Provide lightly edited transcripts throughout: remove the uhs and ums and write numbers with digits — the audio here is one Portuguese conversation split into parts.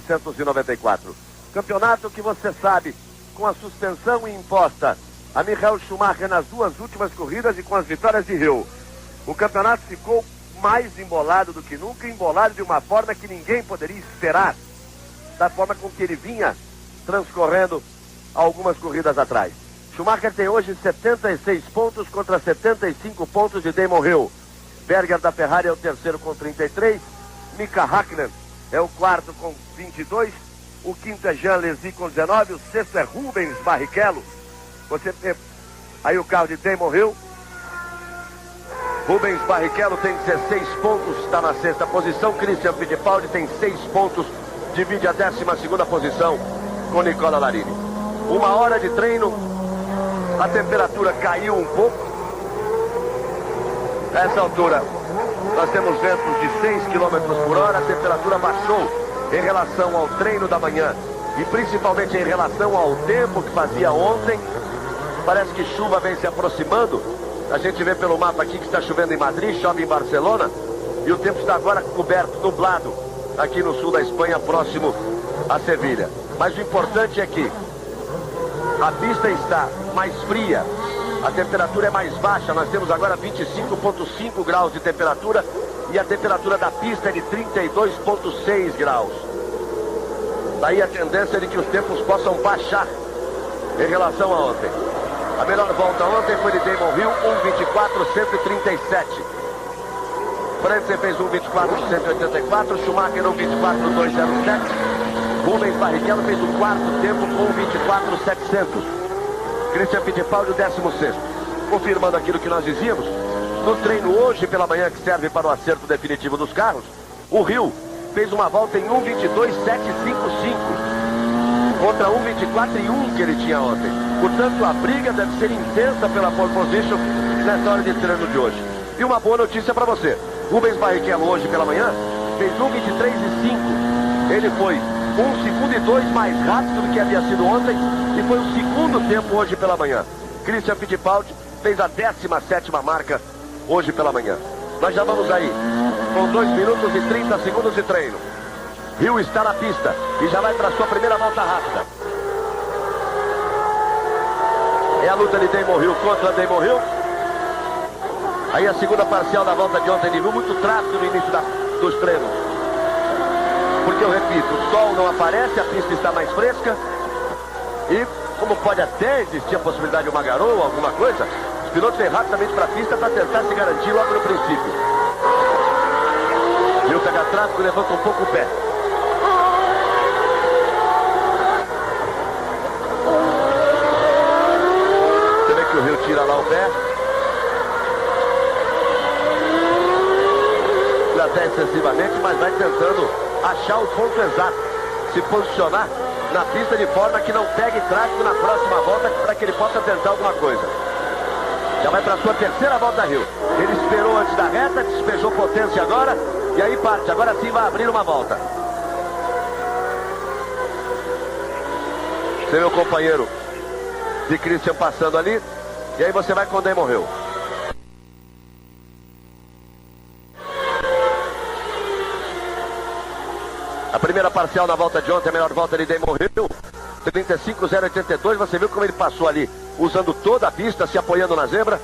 1994. Campeonato que você sabe, com a suspensão imposta a Michael Schumacher nas duas últimas corridas e com as vitórias de Rio. O campeonato ficou mais embolado do que nunca, embolado de uma forma que ninguém poderia esperar, da forma com que ele vinha transcorrendo algumas corridas atrás. Schumacher tem hoje 76 pontos contra 75 pontos de Damon Hill. Berger da Ferrari é o terceiro com 33, Mika Hakkinen é o quarto com 22, o quinto é Jean Alesi com 19, o sexto é Rubens Barrichello. Você vê aí o carro de Damon Hill. Rubens Barrichello tem 16 pontos, está na sexta posição. Christian Fittipaldi tem 6 pontos, divide a 12ª posição com Nicola Larini. 1 hora de treino, a temperatura caiu um pouco. Nessa altura, nós temos ventos de 6 km por hora, a temperatura baixou em relação ao treino da manhã e principalmente em relação ao tempo que fazia ontem. Parece que chuva vem se aproximando. A gente vê pelo mapa aqui que está chovendo em Madrid, chove em Barcelona e o tempo está agora coberto, nublado aqui no sul da Espanha, próximo a Sevilha. Mas o importante é que a pista está mais fria, a temperatura é mais baixa. Nós temos agora 25,5 graus de temperatura e a temperatura da pista é de 32,6 graus. Daí a tendência de que os tempos possam baixar em relação a ontem. A melhor volta ontem foi de Damon Hill, 1:24,137. Frentzen fez 1:24,184, Schumacher 1:24,207. Rubens Barrichello fez o quarto tempo com 1:24,700. Christian Fittipaldi, o 16º. Confirmando aquilo que nós dizíamos, no treino hoje pela manhã, que serve para o acerto definitivo dos carros, o Hill fez uma volta em 1:22,755 contra 1:24,1 que ele tinha ontem. Portanto, a briga deve ser intensa pela pole position nessa hora de treino de hoje. E uma boa notícia para você: Rubens Barrichello hoje pela manhã fez 1:23,5. Ele foi 1,2 segundos mais rápido do que havia sido ontem e foi o segundo tempo hoje pela manhã. Christian Fittipaldi fez a 17ª marca hoje pela manhã. Nós já vamos aí com 2 minutos e 30 segundos de treino. Hill está na pista e já vai para sua primeira volta rápida. É a luta de Damon Hill contra Damon Hill. Aí a segunda parcial da volta de ontem de Hill, muito tráfego no início dos treinos. Porque eu repito, o sol não aparece, a pista está mais fresca. E como pode até existir a possibilidade de uma garoa, alguma coisa, os pilotos vêm rapidamente para a pista para tentar se garantir logo no princípio. Hill pega tráfego e levanta um pouco o pé. O Hill tira lá o pé. Até excessivamente, mas vai tentando achar o ponto exato, se posicionar na pista de forma que não pegue tráfego na próxima volta, para que ele possa tentar alguma coisa. Já vai para a sua terceira volta, Hill. Ele esperou antes da reta, despejou potência agora e aí parte. Agora sim vai abrir uma volta. Você vê o companheiro de Christian passando ali. E aí você vai com o Damon Hill. A primeira parcial na volta de ontem, a melhor volta de Damon Hill, 35,082. Você viu como ele passou ali, usando toda a pista, se apoiando na zebra.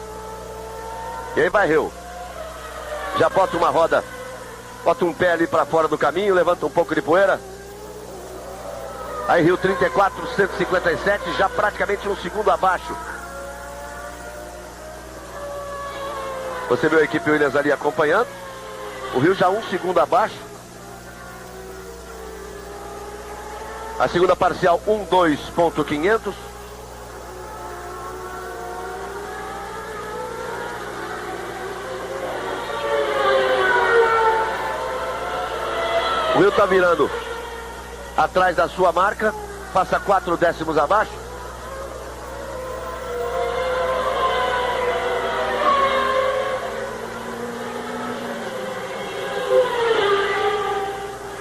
E aí vai Hill. Já bota uma roda, bota um pé ali para fora do caminho, levanta um pouco de poeira. Aí Hill 34,157, já praticamente 1 segundo abaixo. Você viu a equipe Williams ali acompanhando. O Hill já 1 segundo abaixo. A segunda parcial 1:2,500. O Hill está virando atrás da sua marca. Passa 4 décimos abaixo.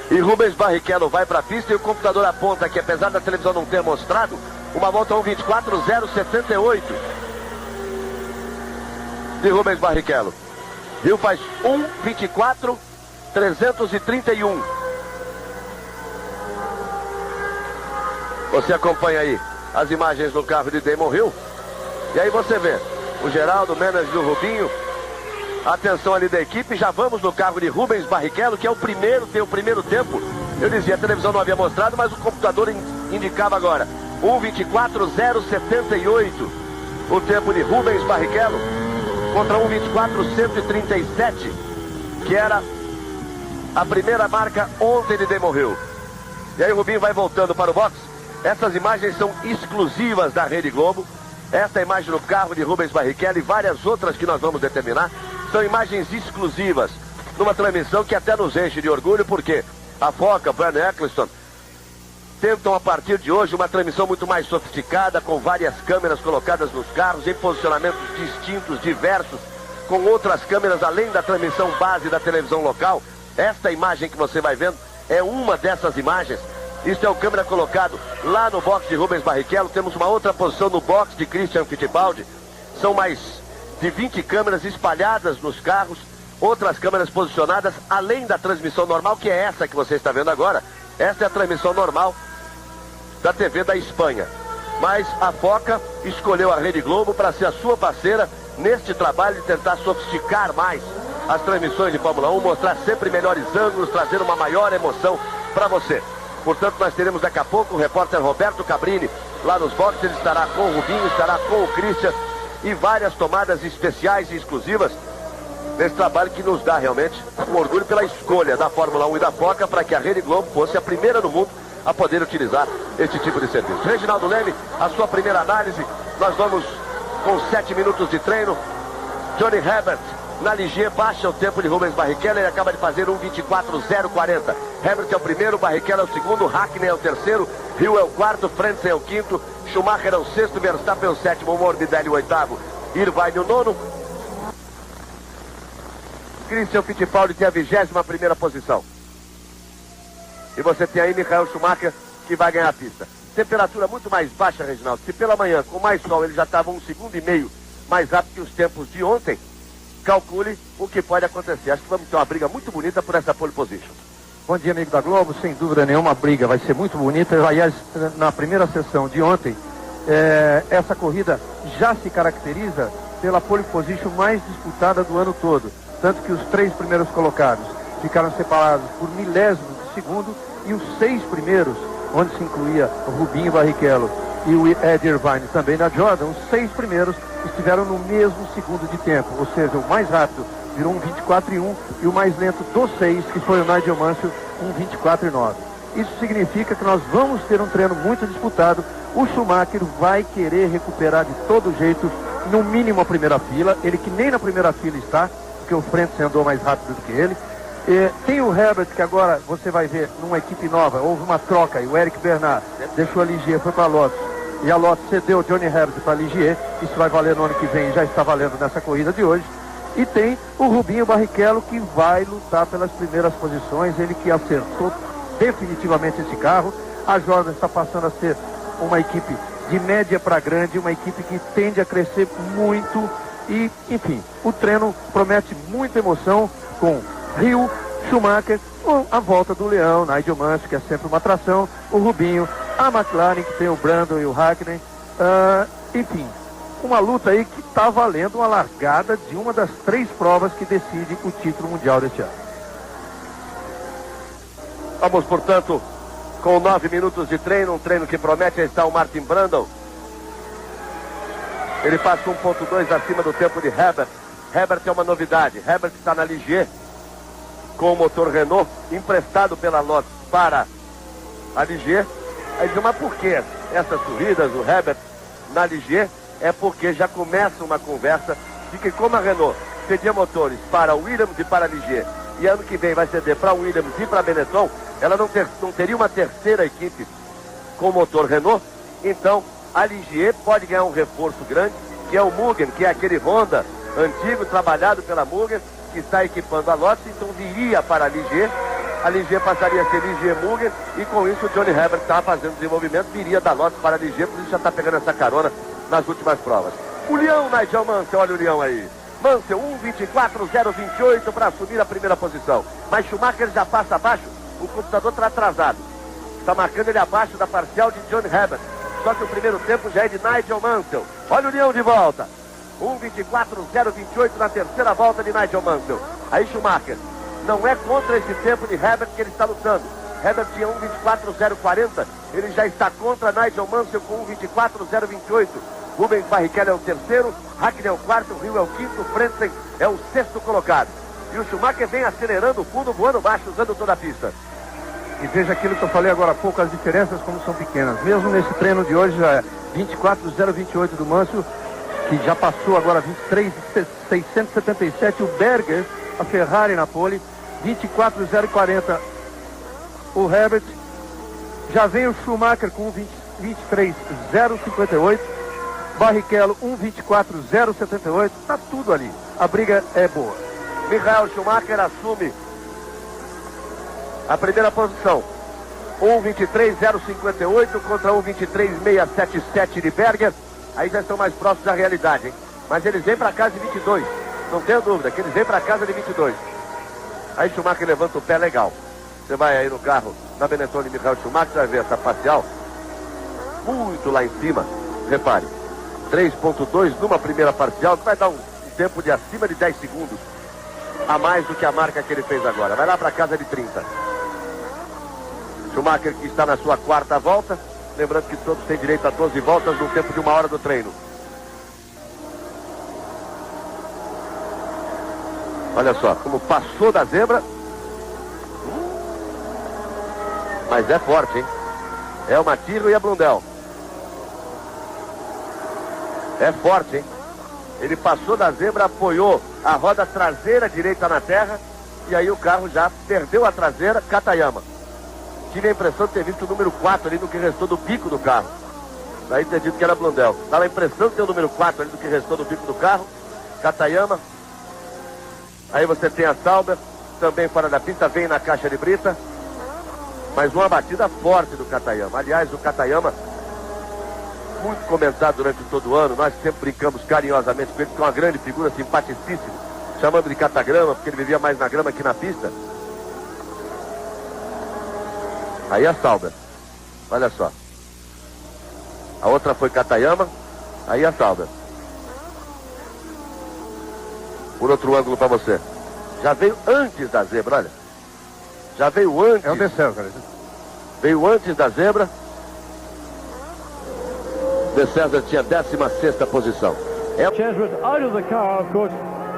E Rubens Barrichello vai para a pista e o computador aponta que, apesar da televisão não ter mostrado, uma volta 1:24,078 de Rubens Barrichello. Hill faz 1:24,331. Você acompanha aí as imagens do carro de Damon Hill. E aí você vê o Geraldo, o manager do Rubinho. Atenção ali da equipe. Já vamos no carro de Rubens Barrichello, que é o primeiro, tem o primeiro tempo. Eu dizia, a televisão não havia mostrado, mas o computador indicava agora 1:24:078. O tempo de Rubens Barrichello contra 1:24:137, que era a primeira marca ontem de Damon Hill. E aí o Rubinho vai voltando para o box. Essas imagens são exclusivas da Rede Globo. Esta é a imagem do carro de Rubens Barrichello e várias outras que nós vamos determinar. São imagens exclusivas numa transmissão que até nos enche de orgulho, porque a Foca, Bernie Eccleston, tentam a partir de hoje uma transmissão muito mais sofisticada, com várias câmeras colocadas nos carros, em posicionamentos distintos, diversos, com outras câmeras além da transmissão base da televisão local. Esta imagem que você vai vendo é uma dessas imagens. Isso é o câmera colocado lá no box de Rubens Barrichello. Temos uma outra posição no box de Christian Fittipaldi. São mais de 20 câmeras espalhadas nos carros, outras câmeras posicionadas além da transmissão normal, que é essa que você está vendo agora. Esta é a transmissão normal da TV da Espanha. Mas a Foca escolheu a Rede Globo para ser a sua parceira neste trabalho de tentar sofisticar mais as transmissões de Fórmula 1, mostrar sempre melhores ângulos, trazer uma maior emoção para você. Portanto, nós teremos daqui a pouco o repórter Roberto Cabrini lá nos boxes. Ele estará com o Rubinho, estará com o Christian e várias tomadas especiais e exclusivas nesse trabalho que nos dá realmente um orgulho pela escolha da Fórmula 1 e da Foca para que a Rede Globo fosse a primeira no mundo a poder utilizar este tipo de serviço. Reginaldo Leme, a sua primeira análise. Nós vamos com 7 minutos de treino. Johnny Herbert na Ligier baixa o tempo de Rubens Barrichello. Ele acaba de fazer 1:24:040. Herbert é o primeiro, Barrichello é o segundo, Hackney é o terceiro, Hill é o quarto, Frentzen é o quinto, Schumacher é o sexto, Verstappen é o sétimo, Morbidelli o oitavo, Irvine o nono. Christian Fittipaldi tem a 21ª posição. E você tem aí Michael Schumacher, que vai ganhar a pista. Temperatura muito mais baixa, Reginaldo. Se pela manhã, com mais sol, ele já estava 1,5 segundos mais rápido que os tempos de ontem, calcule o que pode acontecer. Acho que vamos ter uma briga muito bonita por essa pole position. Bom dia, amigo da Globo. Sem dúvida nenhuma, a briga vai ser muito bonita. Aliás, na primeira sessão de ontem, essa corrida já se caracteriza pela pole position mais disputada do ano todo. Tanto que os 3 primeiros colocados ficaram separados por milésimos de segundo, e os 6 primeiros, onde se incluía o Rubinho Barrichello e o Ed Irvine também na Jordan, os 6 primeiros estiveram no mesmo segundo de tempo, ou seja, o mais rápido virou 1:24:1 e o mais lento dos 6, que foi o Nigel Mansell, 1:24:9. Isso significa que nós vamos ter um treino muito disputado. O Schumacher vai querer recuperar de todo jeito, no mínimo a primeira fila, ele que nem na primeira fila está, porque o Frentzen andou mais rápido do que ele. Tem o Herbert, que agora você vai ver numa equipe nova, houve uma troca, e o Eric Bernard deixou a Ligier, foi para a Lotus, e a Lotus cedeu o Johnny Herbert para a Ligier. Isso vai valer no ano que vem, já está valendo nessa corrida de hoje. E tem o Rubinho Barrichello, que vai lutar pelas primeiras posições, ele que acertou definitivamente esse carro. A Jordan está passando a ser uma equipe de média para grande, uma equipe que tende a crescer muito, e enfim, o treino promete muita emoção com Hill, Schumacher, a volta do Leão, Nigel Mansell, que é sempre uma atração, o Rubinho, a McLaren, que tem o Brandon e o Hackney, enfim, uma luta aí que está valendo uma largada de uma das 3 provas que decide o título mundial deste ano. Vamos, portanto, com 9 minutos de treino, um treino que promete. Aí está o Martin Brundle. Ele passa 1,2 acima do tempo de Herbert. Herbert é uma novidade. Herbert está na Ligier com o motor Renault, emprestado pela Lotus para a Ligier. Aí diz, mas por que essas corridas, o Herbert na Ligier? É porque já começa uma conversa de que, como a Renault cedia motores para o Williams e para a Ligier, e ano que vem vai ceder para o Williams e para a Benetton, ela não teria uma terceira equipe com motor Renault. Então a Ligier pode ganhar um reforço grande, que é o Mugen, que é aquele Honda antigo, trabalhado pela Mugen, que está equipando a Lotus. Então viria para a Ligier passaria a ser Ligier Mugen, e com isso o Johnny Herbert estava fazendo desenvolvimento, viria da Lotus para a Ligier, por isso já está pegando essa carona nas últimas provas. O Leão, Nigel Mansell, olha o Leão aí. Mansell, 1:24:028 para assumir a primeira posição. Mas Schumacher já passa abaixo, o computador está atrasado. Está marcando ele abaixo da parcial de John Herbert. Só que o primeiro tempo já é de Nigel Mansell. Olha o Leão de volta. 1:24:028 na terceira volta de Nigel Mansell. Aí Schumacher. Não é contra esse tempo de Herbert que ele está lutando. Herbert tinha 1:24:040. Ele já está contra Nigel Mansell com 1:24:028. Rubens Barrichello é o terceiro. Hackney é o quarto. Hill é o quinto. Frentzen é o sexto colocado. E o Schumacher vem acelerando o fundo, voando baixo, usando toda a pista. E veja aquilo que eu falei agora há pouco, as diferenças como são pequenas. Mesmo nesse treino de hoje, já é 24:028 do Mansell, que já passou agora 23:677. O Berger, a Ferrari na pole, 24:040 o Herbert. Já vem o Schumacher com 23:058. Barrichello 1:24:078. Tá tudo ali. A briga é boa. Michael Schumacher assume a primeira posição. 1:23:058 contra 1:23:677 de Berger. Aí já estão mais próximos da realidade, hein? Mas eles vêm para casa de 22. Não tenho dúvida que eles vêm para casa de 22. Aí Schumacher levanta o pé legal. Você vai aí no carro da Benetton de Michael Schumacher, você vai ver essa parcial muito lá em cima. Repare, 3.2 numa primeira parcial, que vai dar um tempo de acima de 10 segundos a mais do que a marca que ele fez agora. Vai lá para casa de 30. Schumacher que está na sua quarta volta. Lembrando que todos têm direito a 12 voltas no tempo de 1 hora do treino. Olha só, como passou da zebra. Mas é forte, hein? É o Matirro e a Blundell. É forte, hein? Ele passou da zebra, apoiou a roda traseira direita na terra. E aí o carro já perdeu a traseira. Katayama. Tive a impressão de ter visto o número 4 ali no que restou do bico do carro. Daí ter dito que era Blundell. Dava a impressão de ter o número 4 ali no que restou do bico do carro. Katayama. Aí você tem a Sauber, também fora da pista, vem na caixa de brita. Mas uma batida forte do Katayama. Aliás, o Katayama, muito comentado durante todo o ano. Nós sempre brincamos carinhosamente com ele, que é uma grande figura, simpaticíssimo. Chamando de Catagrama, porque ele vivia mais na grama que na pista. Aí a Sauber. Olha só. A outra foi Katayama. Aí a Sauber. Por outro ângulo para você. Já veio antes da zebra, olha. Já veio antes. É o De César. Veio antes da zebra. De César tinha 16ª posição. Chesworth out of the car, of course,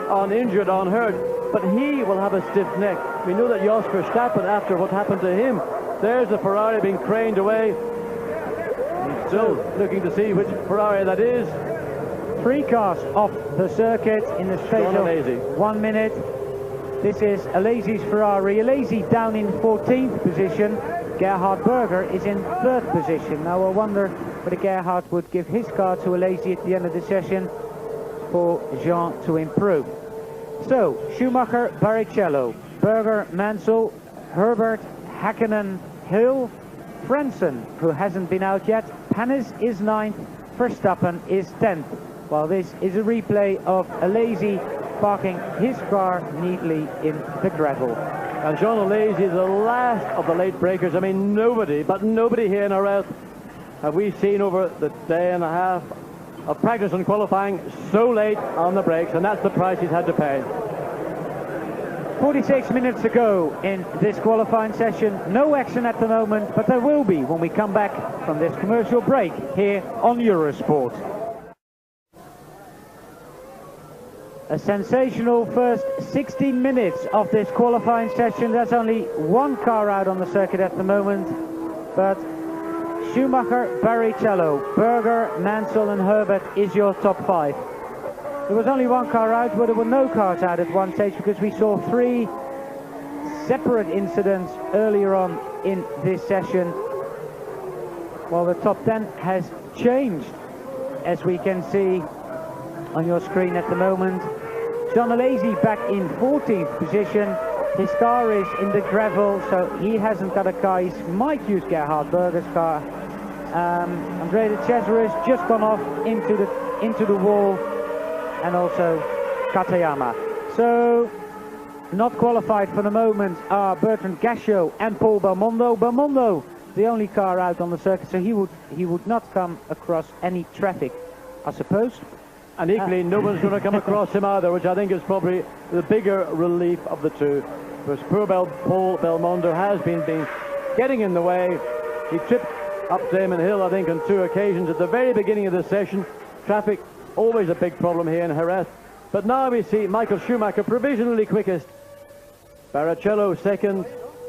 uninjured, unhurt, but he will have a stiff neck. We know that Jos Verstappen, after what happened to him, there's the Ferrari being craned away. He's still looking to see which Ferrari that is. 3 cars off the circuit in the space of 1 minute. This is Alesi's Ferrari. Alesi down in 14th position. Gerhard Berger is in 3rd position. Now I wonder whether Gerhard would give his car to Alesi at the end of the session for Jean to improve. So, Schumacher, Barrichello, Berger, Mansell, Herbert, Hakkinen, Hill, Frentzen, who hasn't been out yet. Panis is 9th, Verstappen is 10th. While this is a replay of Alesi parking his car neatly in the gravel. And Jean Alesi is the last of the late breakers. I mean, nobody here in our route have we seen over the day and a half of practice and qualifying so late on the brakes, and that's the price he's had to pay. 46 minutes to go in this qualifying session. No action at the moment, but there will be when we come back from this commercial break here on Eurosport. A sensational first 16 minutes of this qualifying session. There's only 1 car out on the circuit at the moment, but Schumacher, Barrichello, Berger, Mansell and Herbert is your top 5. There was only 1 car out, but there were no cars out at one stage because we saw 3 separate incidents earlier on in this session. While the top 10 has changed, as we can see on your screen at the moment. Jean Alesi back in 14th position. His car is in the gravel, so he hasn't got a car. He might use Gerhard Berger's car. Andrea de Cesare has just gone off into the wall, and also Katayama. So not qualified for the moment are Bertrand Gachot and Paul Belmondo. Belmondo the only car out on the circuit, so he would not come across any traffic, I suppose. And equally, no one's going to come across him either, which I think is probably the bigger relief of the two. Because poor Paul Belmondo has been getting in the way. He tripped up Damon Hill, I think, on 2 occasions at the very beginning of the session. Traffic, always a big problem here in Jerez. But now we see Michael Schumacher provisionally quickest. Barrichello second.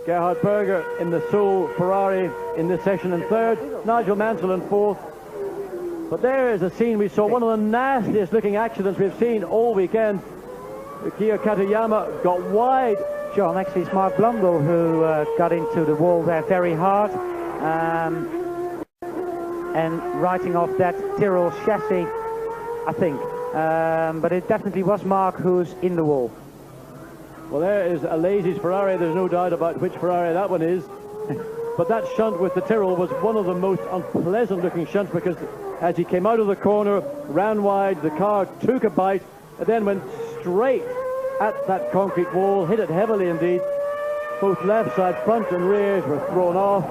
Gerhard Berger in the sole Ferrari in this session in third. Nigel Mansell in fourth. But there is a scene we saw, one of the nastiest looking accidents we've seen all weekend. Yukiya Katayama got wide. John, actually it's Mark Blundell who got into the wall there very hard. And writing off that Tyrrell chassis, I think. But it definitely was Mark who's in the wall. Well, there is a Lazy's Ferrari. There's no doubt about which Ferrari that one is. But that shunt with the Tyrrell was one of the most unpleasant looking shunts, because as he came out of the corner, ran wide, the car took a bite, and then went straight at that concrete wall, hit it heavily indeed. Both left side, front and rears were thrown off.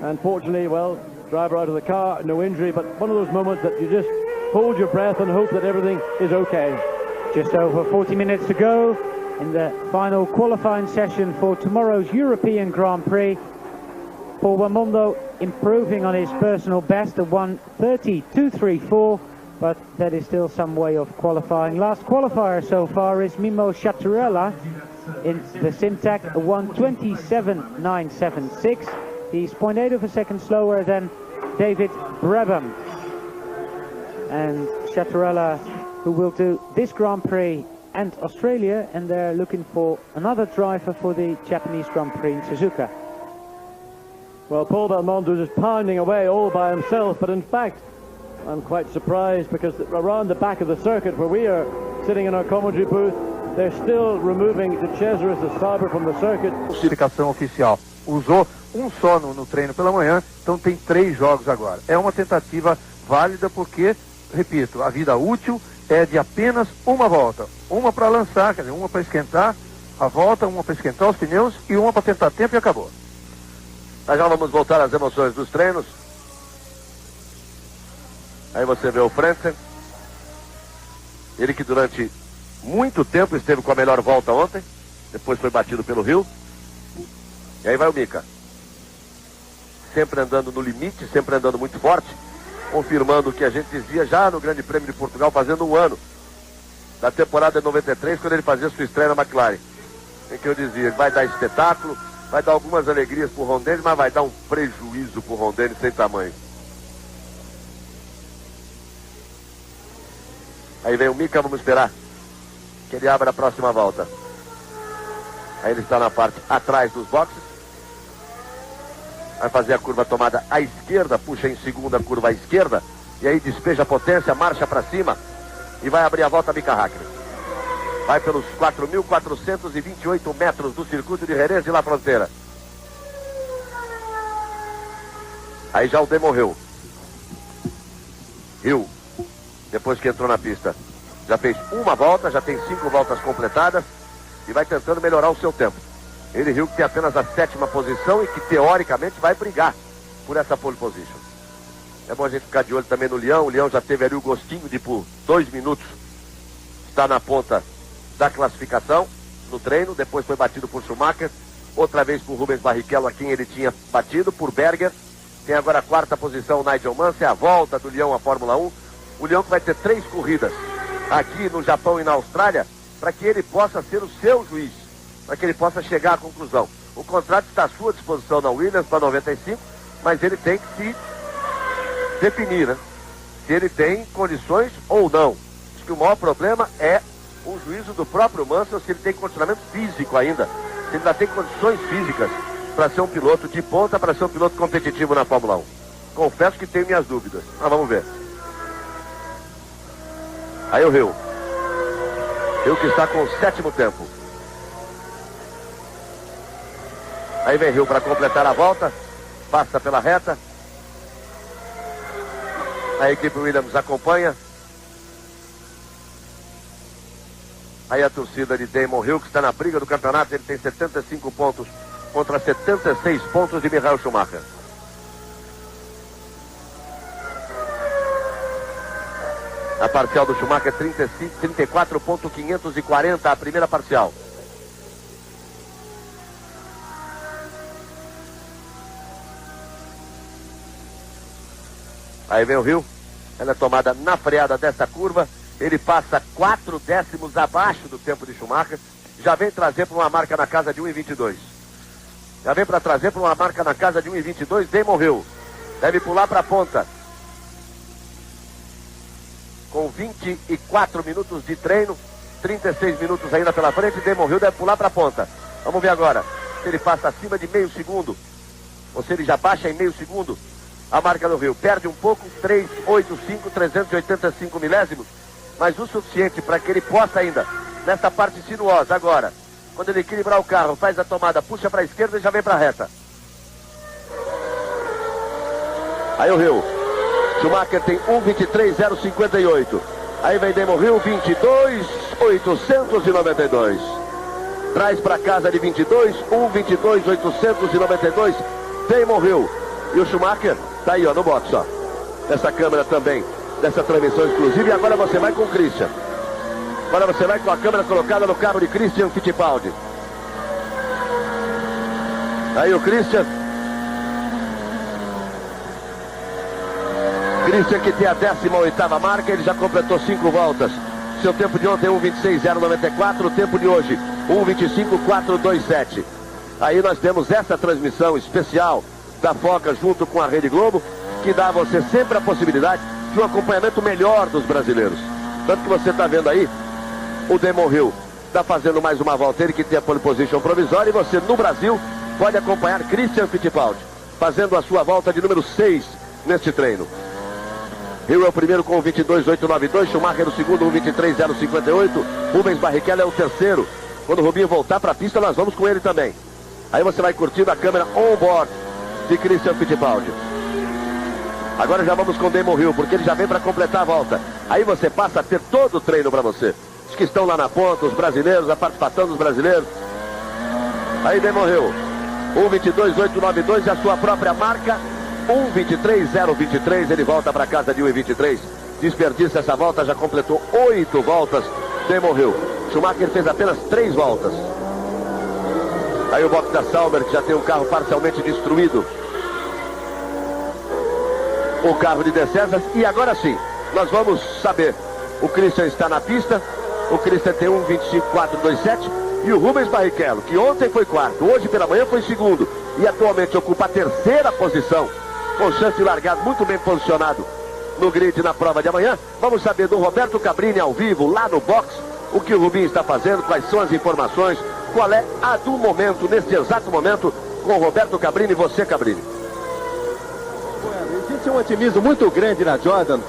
Unfortunately, well, driver out of the car, no injury, but one of those moments that you just hold your breath and hope that everything is okay. Just over 40 minutes to go in the final qualifying session for tomorrow's European Grand Prix. Paul Belmondo improving on his personal best of 1:30.234, but that is still some way off qualifying. Last qualifier so far is Mimo Chaturella in the Simtech 1:27.976. He's 0.8 of a second slower than David Brabham. And Chaturella, who will do this Grand Prix and Australia, and they're looking for another driver for the Japanese Grand Prix in Suzuka. Well, Paul Belmondo is pounding away all by himself, but in fact, I'm quite surprised, because around the back of the circuit where we are sitting in our commentary booth, they're still removing the Cesaris, the Sauber, from the circuit. Classificação oficial. Usou só no treino pela manhã, então tem 3 jogos agora. É uma tentativa válida porque, repito, a vida útil é de apenas uma volta. Uma para lançar, quer dizer, uma para esquentar a volta, uma para esquentar os pneus e uma para tentar tempo, e acabou. Mas já vamos voltar às emoções dos treinos. Aí você vê o Frentzen. Ele que durante muito tempo esteve com a melhor volta ontem. Depois foi batido pelo Hill. E aí vai o Mika. Sempre andando no limite, sempre andando muito forte. Confirmando o que a gente dizia já no Grande Prêmio de Portugal, fazendo um ano. Da temporada de 93, quando ele fazia sua estreia na McLaren. Em que eu dizia, vai dar espetáculo, vai dar algumas alegrias pro Ron Dennis, mas vai dar um prejuízo pro Ron Dennis sem tamanho. Aí vem o Mika, vamos esperar que ele abra a próxima volta. Aí ele está na parte atrás dos boxes. Vai fazer a curva tomada à esquerda, puxa em segunda curva à esquerda, e aí despeja a potência, marcha para cima e vai abrir a volta Mika Häkkinen. Vai pelos 4.428 metros do circuito de Jerez de La Frontera. Aí já o demorreu. Hill, depois que entrou na pista, já fez uma volta, já tem 5 voltas completadas e vai tentando melhorar o seu tempo. Ele, Hill, que tem apenas a 7ª posição e que teoricamente vai brigar por essa pole position. É bom a gente ficar de olho também no Leão. O Leão já teve ali o gostinho de por 2 minutos estar na ponta da classificação no treino, depois foi batido por Schumacher, outra vez por Rubens Barrichello, a quem ele tinha batido, por Berger. Tem agora a 4ª posição o Nigel Mansell, a volta do Leão à Fórmula 1. O Leão que vai ter 3 corridas aqui no Japão e na Austrália, para que ele possa ser o seu juiz, para que ele possa chegar à conclusão. O contrato está à sua disposição na Williams para 95, mas ele tem que se definir, né? Se ele tem condições ou não. Acho que o maior problema é o juízo do próprio Mansell, se ele tem condicionamento físico ainda, se ele ainda tem condições físicas para ser um piloto de ponta, para ser um piloto competitivo na Fórmula 1. Confesso que tenho minhas dúvidas, mas vamos ver. Aí o Hill. Hill que está com o 7º tempo. Aí vem Hill para completar a volta, passa pela reta. A equipe Williams acompanha. Aí a torcida de Damon Hill, que está na briga do campeonato, ele tem 75 pontos contra 76 pontos de Michael Schumacher. A parcial do Schumacher 34.540, a primeira parcial. Aí vem o Hill, ela é tomada na freada dessa curva, ele passa 4 décimos abaixo do tempo de Schumacher, já vem trazer para uma marca na casa de 1,22. Já vem para trazer para uma marca na casa de 1,22, Damon Hill. Deve pular para a ponta. Com 24 minutos de treino, 36 minutos ainda pela frente, Damon Hill deve pular para a ponta. Vamos ver agora se ele passa acima de meio segundo, ou se ele já baixa em meio segundo a marca do Hill. Perde um pouco, 385, 385 milésimos, mas o suficiente para que ele possa ainda, nessa parte sinuosa agora, quando ele equilibrar o carro, faz a tomada, puxa para a esquerda e já vem para a reta. Aí o Hill. Schumacher tem 1,23,058. Aí vem Damon Hill, 22,892. Traz para casa de 22, 1,22,892. Damon Hill. E o Schumacher tá aí, ó, no box, ó. Essa câmera também, dessa transmissão exclusiva. E agora você vai com o Christian. Agora você vai com a câmera colocada no carro de Christian Fittipaldi. Aí o Christian. Christian que tem a 18ª marca, ele já completou 5 voltas. Seu tempo de ontem 1,26,094, o tempo de hoje 1,25,427. Aí nós temos essa transmissão especial da Foca junto com a Rede Globo, que dá a você sempre a possibilidade de um acompanhamento melhor dos brasileiros. Tanto que você está vendo aí, o Damon Hill está fazendo mais uma volta, ele que tem a pole position provisória, e você no Brasil pode acompanhar Christian Fittipaldi fazendo a sua volta de número 6 neste treino. Hill é o primeiro com 22,892, Schumacher o segundo, 1,23,058, Rubens Barrichello é o terceiro. Quando o Rubinho voltar para a pista, nós vamos com ele também. Aí você vai curtindo a câmera on-board de Christian Fittipaldi. Agora já vamos com Damon Hill, porque ele já vem para completar a volta. Aí você passa a ter todo o treino para você. Os que estão lá na ponta, os brasileiros, a participação dos brasileiros. Aí Damon Hill, 1,22,892 e a sua própria marca, 1,23,023, ele volta para casa de 1,23. Desperdiça essa volta, já completou 8 voltas. Damon Hill. Schumacher fez apenas 3 voltas. Aí o box da Sauber, que já tem um carro parcialmente destruído. O carro de De César. E agora sim, nós vamos saber. O Christian está na pista. O Christian tem 1,25,427. E o Rubens Barrichello, que ontem foi quarto, hoje pela manhã foi segundo. E atualmente ocupa a terceira posição, com chance de largar muito bem posicionado no grid na prova de amanhã. Vamos saber do Roberto Cabrini ao vivo, lá no box, o que o Rubinho está fazendo, quais são as informações, qual é a do momento, nesse exato momento, com o Roberto Cabrini. Você, Cabrini. Existe um otimismo muito grande na Jordan,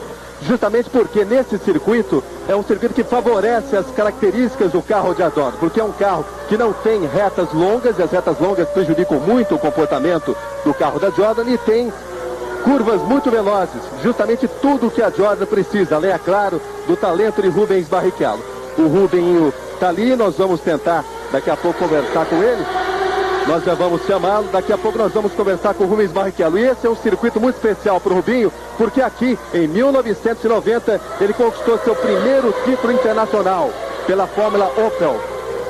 justamente porque nesse circuito é um circuito que favorece as características do carro de Jordan, porque é um carro que não tem retas longas, e as retas longas prejudicam muito o comportamento do carro da Jordan, e tem curvas muito velozes, justamente tudo que a Jordan precisa, além, é claro, do talento de Rubens Barrichello. O Rubinho está ali, nós vamos tentar daqui a pouco conversar com ele, nós já vamos chamá-lo, daqui a pouco nós vamos conversar com o Rubens Barrichello. E esse é um circuito muito especial para o Rubinho, porque aqui, em 1990, ele conquistou seu primeiro título internacional pela Fórmula Opel,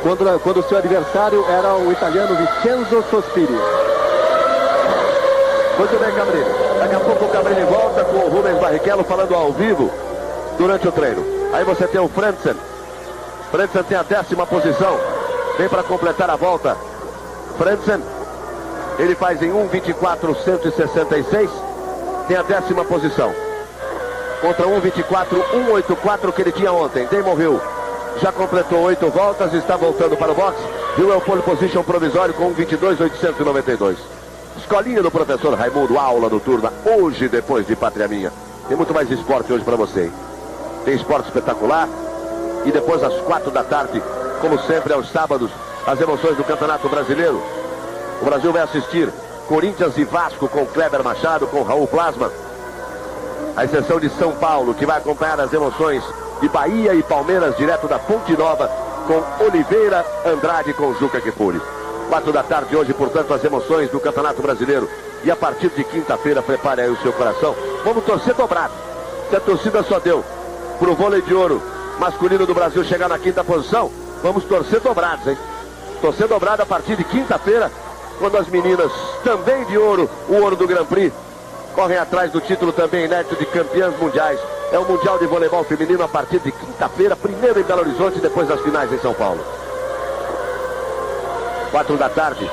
quando o seu adversário era o italiano Vincenzo Sospiri. Muito bem, Cabrini. Daqui a pouco o Cabrini volta com o Rubens Barrichello falando ao vivo durante o treino. Aí você tem o Frentzen. Frentzen tem a 10ª posição. Vem para completar a volta. Frentzen, ele faz em 1,24,166. Tem a 10ª posição. Contra 1,24,184 que ele tinha ontem. Damon Hill já completou 8 voltas e está voltando para o box. Hill é o pole position provisório com 1,22,892. Escolinha do professor Raimundo, aula noturna, hoje depois de Pátria Minha. Tem muito mais esporte hoje para você, hein? Tem esporte espetacular. E depois às 4 da tarde, como sempre aos sábados, as emoções do Campeonato Brasileiro. O Brasil vai assistir Corinthians e Vasco com Kleber Machado, com Raul Plasma. A exceção de São Paulo, que vai acompanhar as emoções de Bahia e Palmeiras, direto da Fonte Nova, com Oliveira, Andrade com Juca Kfouri. 4 da tarde hoje, portanto, as emoções do Campeonato Brasileiro. E a partir de quinta-feira, prepare aí o seu coração. Vamos torcer dobrado. Se a torcida só deu pro vôlei de ouro masculino do Brasil chegar na 5ª posição, vamos torcer dobrados, hein? Torcer dobrado a partir de quinta-feira, quando as meninas também de ouro, o ouro do Grand Prix, correm atrás do título também inédito de campeãs mundiais. É o Mundial de Voleibol Feminino a partir de quinta-feira, primeiro em Belo Horizonte, depois das finais em São Paulo. 4 da tarde,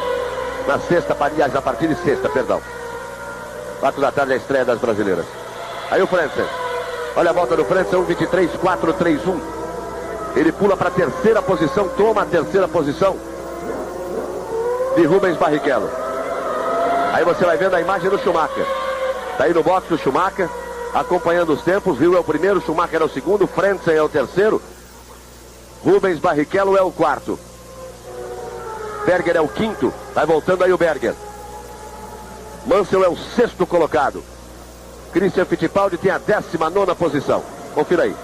na sexta, aliás, a partir de sexta, perdão. 4 da tarde a estreia das brasileiras. Aí o França. Olha a volta do França, 1:23.431. Ele pula para a terceira posição, toma a terceira posição de Rubens Barrichello. Aí você vai vendo a imagem do Schumacher. Tá aí no boxe o Schumacher, acompanhando os tempos. Hill é o primeiro, Schumacher é o segundo, Frentzen é o terceiro, Rubens Barrichello é o quarto, Berger é o quinto. Vai voltando aí o Berger. Mansell é o sexto colocado. Christian Fittipaldi tem a 19ª posição. Confira aí.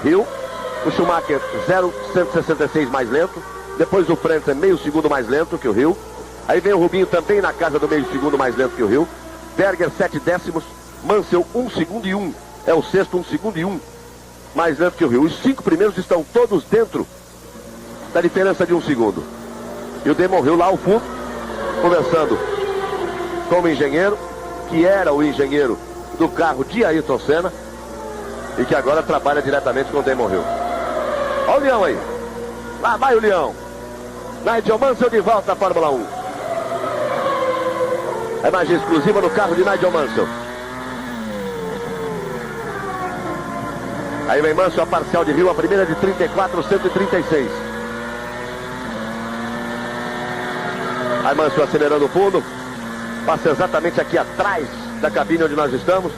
Hill, o Schumacher 0,166 mais lento. Depois o Frentzen meio segundo mais lento que o Hill. Aí vem o Rubinho também na casa do meio segundo mais lento que o Hill. Berger 7 décimos. Mansell 1 segundo e 1. É o sexto, 1 segundo e 1 mais lento que o Hill. Os 5 primeiros estão todos dentro da diferença de 1 segundo. E o Damon Hill lá ao fundo, conversando com o engenheiro, que era o engenheiro do carro de Ayrton Senna e que agora trabalha diretamente com o Damon Hill. Olha o Leão aí. Lá vai o Leão. Nigel Mansell de volta à Fórmula 1. É magia exclusiva no carro de Nigel Mansell. Aí vem Mansell, a parcial de Hill, a primeira de 34,136. Aí Mansell acelerando o fundo. Passa exatamente aqui atrás da cabine onde nós estamos.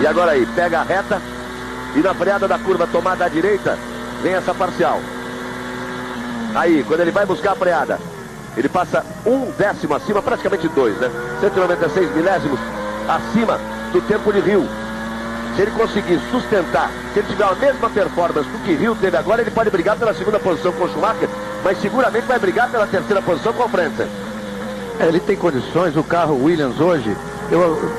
E agora aí, pega a reta. E na freada da curva tomada à direita, vem essa parcial. Aí, quando ele vai buscar a freada, ele passa 1 décimo acima, praticamente 2, né? 196 milésimos acima do tempo de Hill. Se ele conseguir sustentar, se ele tiver a mesma performance do que Hill teve agora, ele pode brigar pela 2ª posição com o Schumacher, mas seguramente vai brigar pela 3ª posição com o Frentzen. Ele tem condições, o carro Williams hoje, eu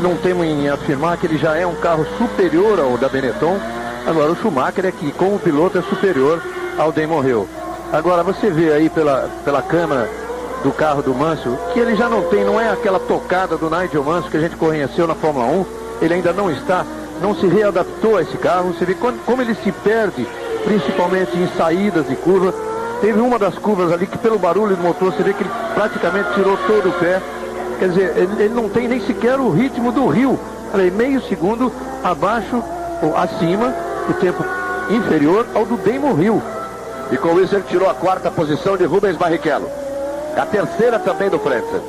não temo em afirmar que ele já é um carro superior ao da Benetton. Agora o Schumacher é que, como piloto, é superior ao Damon Hill. Agora você vê aí pela câmera do carro do Mansell que ele já não é aquela tocada do Nigel Mansell que a gente conheceu na Fórmula 1. Ele ainda não se readaptou a esse carro. Você vê como ele se perde, principalmente em saídas de curva. Teve uma das curvas ali que, pelo barulho do motor, você vê que ele praticamente tirou todo o pé. Quer dizer, ele não tem nem sequer o ritmo do Hill. Olha, meio segundo abaixo ou acima, o tempo inferior ao do Damon Hill. E com isso ele tirou a 4ª posição de Rubens Barrichello. A terceira também do Frentzen.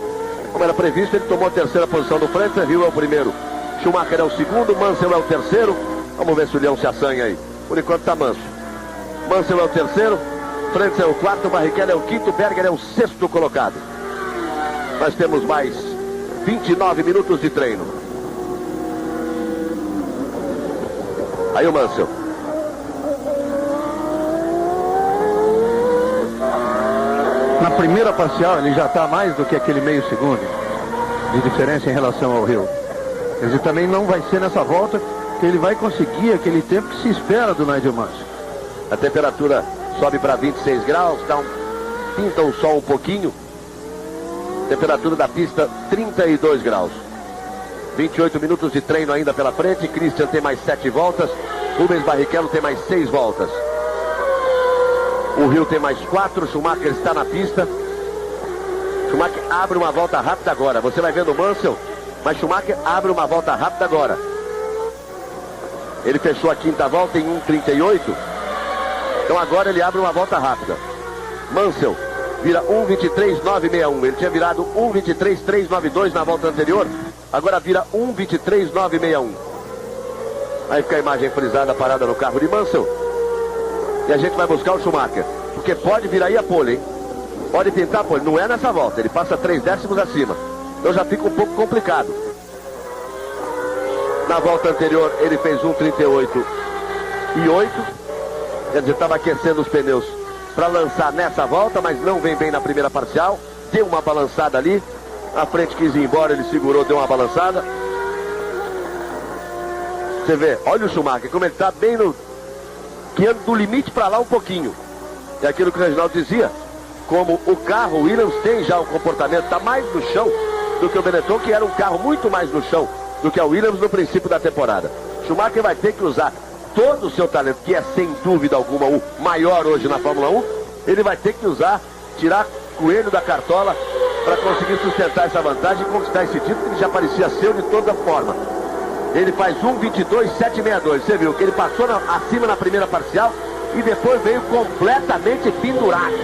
Como era previsto, ele tomou a 3ª posição do Frentzen. Hill é o primeiro, Schumacher é o segundo, Mansell é o terceiro. Vamos ver se o Leão se assanha aí. Por enquanto está manso. Mansell é o terceiro, Frentzen é o quarto, Barrichello é o quinto, Berger é o sexto colocado. Nós temos mais 29 minutos de treino. Aí o Mansell. Na primeira parcial ele já está mais do que aquele meio segundo de diferença em relação ao Hill. Quer dizer, também não vai ser nessa volta que ele vai conseguir aquele tempo que se espera do Nigel Mansell. A temperatura sobe para 26 graus, pinta o sol um pouquinho. Temperatura da pista 32 graus. 28 minutos de treino ainda pela frente. Christian tem mais 7 voltas. Rubens Barrichello tem mais 6 voltas. O Hill tem mais 4. Schumacher está na pista. Schumacher abre uma volta rápida agora. Você vai vendo o Mansell, mas Schumacher abre uma volta rápida agora. Ele fechou a 5ª volta em 1:38. Então agora ele abre uma volta rápida. Mansell vira 1:23.961. Ele tinha virado 1:23.392 na volta anterior. Agora vira 1:23.961. Aí fica a imagem frisada parada no carro de Mansell. E a gente vai buscar o Schumacher. Porque pode vir aí a pole, hein? Pode pintar a pole. Não é nessa volta. Ele passa 3 décimos acima. Então já fica um pouco complicado. Na volta anterior ele fez 1:38.8. Quer dizer, estava aquecendo os pneus para lançar nessa volta, mas não vem bem na primeira parcial. Deu uma balançada ali. A frente quis ir embora, ele segurou, deu uma balançada. Você vê, olha o Schumacher, como ele está bem no... que anda do limite para lá um pouquinho. É aquilo que o Reginaldo dizia. Como o carro, o Williams tem já um comportamento, está mais no chão do que o Benetton, que era um carro muito mais no chão do que a Williams no princípio da temporada. Schumacher vai ter que usar todo o seu talento, que é sem dúvida alguma o maior hoje na Fórmula 1. Ele vai ter que usar, tirar coelho da cartola para conseguir sustentar essa vantagem e conquistar esse título, que ele já parecia seu de toda forma. Ele faz 1:22,762. Você viu que ele passou acima na primeira parcial e depois veio completamente pendurado,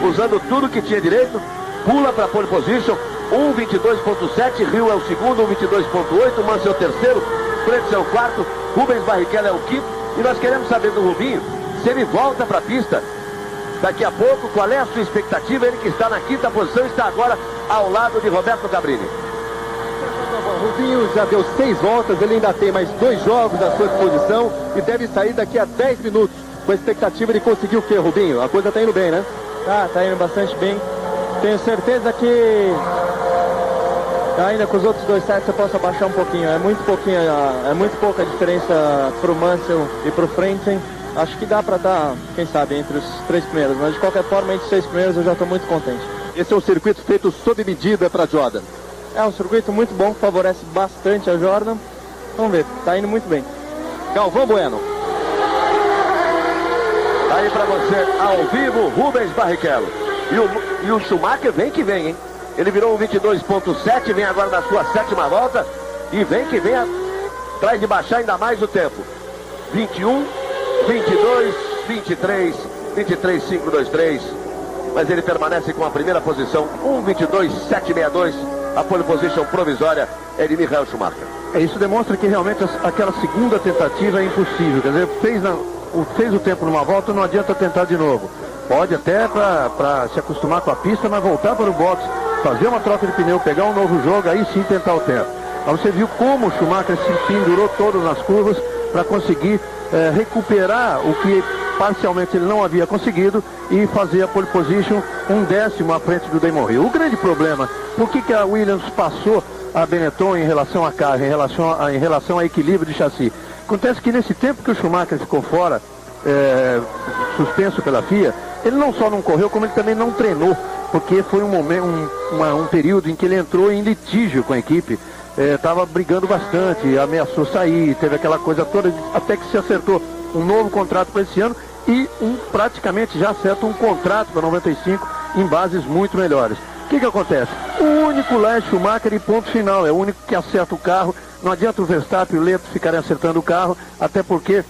usando tudo que tinha direito. Pula para pole position, 1:22,7. Hill é o segundo, 1:22,8. Mansell é o terceiro, Frentzen é o quarto, Rubens Barrichello é o quinto. E nós queremos saber do Rubinho se ele volta para a pista daqui a pouco. Qual é a sua expectativa? Ele que está na quinta posição, está agora ao lado de Roberto Cabrini. O Rubinho já deu 6 voltas, ele ainda tem mais 2 jogos à sua disposição e deve sair daqui a 10 minutos. Com a expectativa de conseguir o quê, Rubinho? A coisa está indo bem, né? Tá indo bastante bem. Tenho certeza que ainda com os outros 2 sets eu posso abaixar um pouquinho. É muito pouca a diferença pro Mansell e pro Frentzen. Acho que dá para estar, quem sabe, entre os 3 primeiros. Mas de qualquer forma, entre os 6 primeiros eu já estou muito contente. Esse é um circuito feito sob medida para Jordan. É um circuito muito bom, que favorece bastante a Jordan. Vamos ver, tá indo muito bem. Galvão Bueno. Tá aí pra você, ao vivo, Rubens Barrichello. E o Schumacher vem que vem, hein? Ele virou um 22,7, vem agora na sua 7ª volta. E vem que vem atrás de baixar ainda mais o tempo. 21, 22, 23, 23,523. Mas ele permanece com a primeira posição, 1:22,762. A pole position provisória é de Michael Schumacher. Isso demonstra que realmente aquela segunda tentativa é impossível. Quer dizer, fez o tempo numa volta, não adianta tentar de novo. Pode até para se acostumar com a pista, mas voltar para o box, fazer uma troca de pneu, pegar um novo jogo, aí sim tentar o tempo. Mas você viu como o Schumacher se pendurou todo nas curvas para conseguir recuperar o que parcialmente ele não havia conseguido e fazer a pole position 1/10 à frente do Damon Hill. O grande problema, por que a Williams passou a Benetton em relação a carro, em relação a equilíbrio de chassi? Acontece que nesse tempo que o Schumacher ficou fora, suspenso pela FIA, ele não só não correu, como ele também não treinou, porque foi um período em que ele entrou em litígio com a equipe, estava brigando bastante, ameaçou sair, teve aquela coisa toda, até que se acertou um novo contrato para esse ano e praticamente já acerta um contrato para 95 em bases muito melhores. O que acontece? O único lá é Schumacher e ponto final, é o único que acerta o carro. Não adianta o Verstappen e o Leto ficarem acertando o carro, até porque,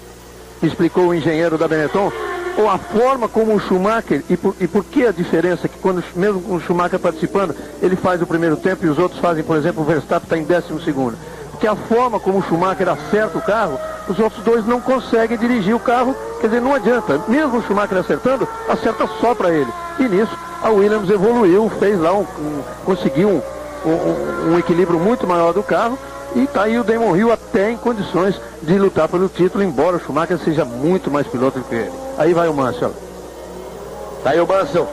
explicou o engenheiro da Benetton, ou a forma como o Schumacher, e por que a diferença que quando, mesmo com o Schumacher participando, ele faz o primeiro tempo e os outros fazem, por exemplo, o Verstappen está em 12º. Porque a forma como o Schumacher acerta o carro, os outros 2 não conseguem dirigir o carro, quer dizer, não adianta. Mesmo o Schumacher acertando, acerta só para ele. E nisso, a Williams evoluiu, fez lá conseguiu um equilíbrio muito maior do carro, e tá aí o Damon Hill até em condições de lutar pelo título, embora o Schumacher seja muito mais piloto do que ele. Aí vai o Mansell. Tá aí o Mansell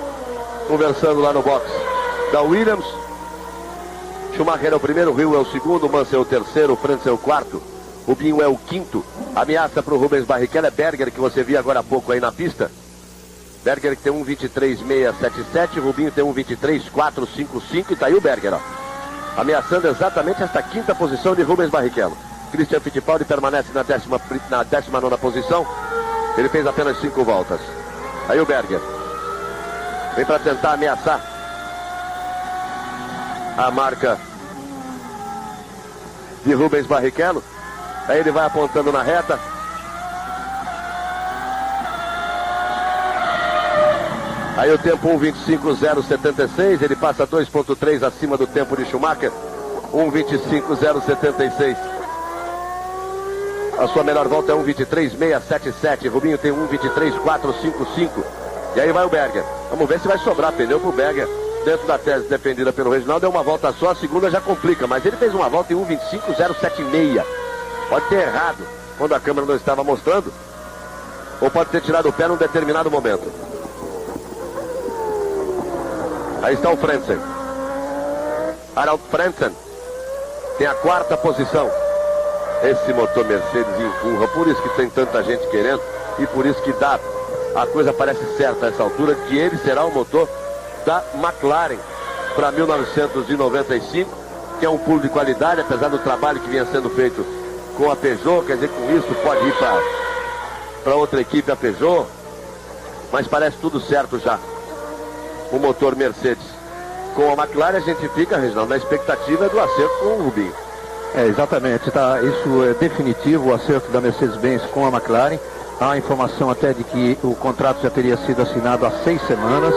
conversando lá no box da Williams. Schumacher é o primeiro, Hill é o segundo, Mansell é o terceiro, Frentzen é o quarto, Rubinho é o quinto. Ameaça para o Rubens Barrichello é Berger, que você viu agora há pouco aí na pista. Berger que tem 1:23,677, Rubinho tem 1:23,455 e tá aí o Berger, ó, ameaçando exatamente esta 5ª posição de Rubens Barrichello. Christian Fittipaldi permanece na 19ª posição. Ele fez apenas 5 voltas. Aí o Berger vem para tentar ameaçar a marca de Rubens Barrichello. Aí ele vai apontando na reta. Aí o tempo 1:25,076, ele passa 2,3 acima do tempo de Schumacher, 1:25,076. A sua melhor volta é 1:23,677, Rubinho tem 1:23,455. E aí vai o Berger. Vamos ver se vai sobrar pneu pro Berger. Dentro da tese defendida pelo Reginaldo, é uma volta só, a segunda já complica, mas ele fez uma volta em 1:25,076. Pode ter errado quando a câmera não estava mostrando, ou pode ter tirado o pé num determinado momento. Aí está o Frentzen. Harald Frentzen tem a 4ª posição. Esse motor Mercedes empurra, por isso que tem tanta gente querendo e por isso que dá, a coisa parece certa a essa altura, que ele será o motor da McLaren para 1995, que é um pulo de qualidade, apesar do trabalho que vinha sendo feito com a Peugeot, quer dizer, com isso pode ir para outra equipe, a Peugeot, mas parece tudo certo já. O motor Mercedes com a McLaren, a gente fica, Reginaldo, na expectativa do acerto com o Rubinho. Exatamente, tá, isso é definitivo, o acerto da Mercedes-Benz com a McLaren. Há a informação até de que o contrato já teria sido assinado há 6 semanas.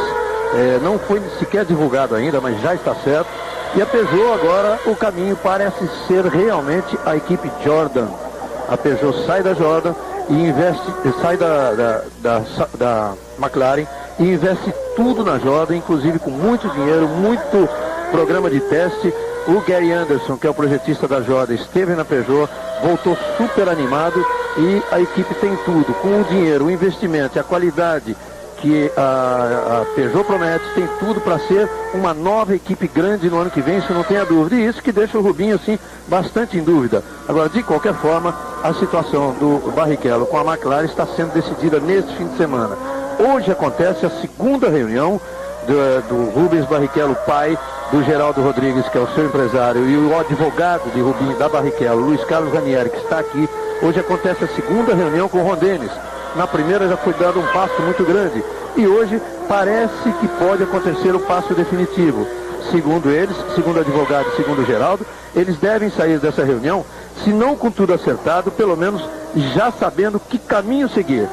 Não foi sequer divulgado ainda, mas já está certo. E a Peugeot agora, o caminho parece ser realmente a equipe Jordan. A Peugeot sai da Jordan e sai da McLaren e investe tudo na Jordan, inclusive com muito dinheiro, muito programa de teste. O Gary Anderson, que é o projetista da Jordan, esteve na Peugeot, voltou super animado e a equipe tem tudo. Com o dinheiro, o investimento e a qualidade que a Peugeot promete, tem tudo para ser uma nova equipe grande no ano que vem, isso não tenha dúvida. E isso que deixa o Rubinho, assim, bastante em dúvida. Agora, de qualquer forma, a situação do Barrichello com a McLaren está sendo decidida neste fim de semana. Hoje acontece a 2ª reunião do Rubens Barrichello, pai do Geraldo Rodrigues, que é o seu empresário, e o advogado de Rubinho da Barrichello, Luiz Carlos Ranieri, que está aqui. Hoje acontece a 2ª reunião com o Ron Dennis. Na primeira já foi dado um passo muito grande e hoje parece que pode acontecer o passo definitivo. Segundo eles, segundo o advogado e segundo o Geraldo, eles devem sair dessa reunião, se não com tudo acertado, pelo menos já sabendo que caminho seguir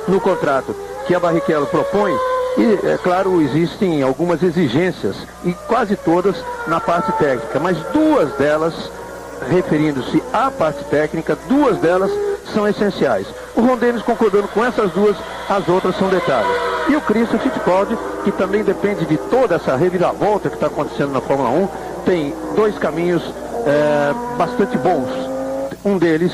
no contrato que a Barrichello propõe. E, é claro, existem algumas exigências, e quase todas na parte técnica, mas 2 delas, referindo-se à parte técnica, 2 delas são essenciais. O Ron Dennis concordando com essas 2, as outras são detalhes. E o Christian Fittipaldi, que também depende de toda essa reviravolta que está acontecendo na Fórmula 1, tem 2 caminhos bastante bons. Um deles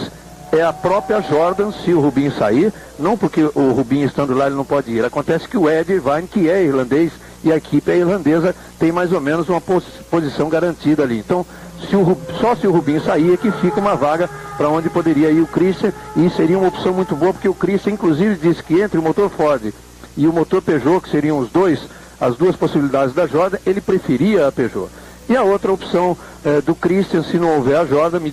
é a própria Jordan, se o Rubinho sair, não porque o Rubinho estando lá ele não pode ir. Acontece que o Ed Irvine, que é irlandês, e a equipe é irlandesa, tem mais ou menos uma posição garantida ali. Então, só se o Rubinho sair é que fica uma vaga para onde poderia ir o Christian, e seria uma opção muito boa, porque o Christian inclusive disse que entre o motor Ford e o motor Peugeot, que seriam as 2 possibilidades da Jordan, ele preferia a Peugeot. E a outra opção do Christian, se não houver a Jordan, me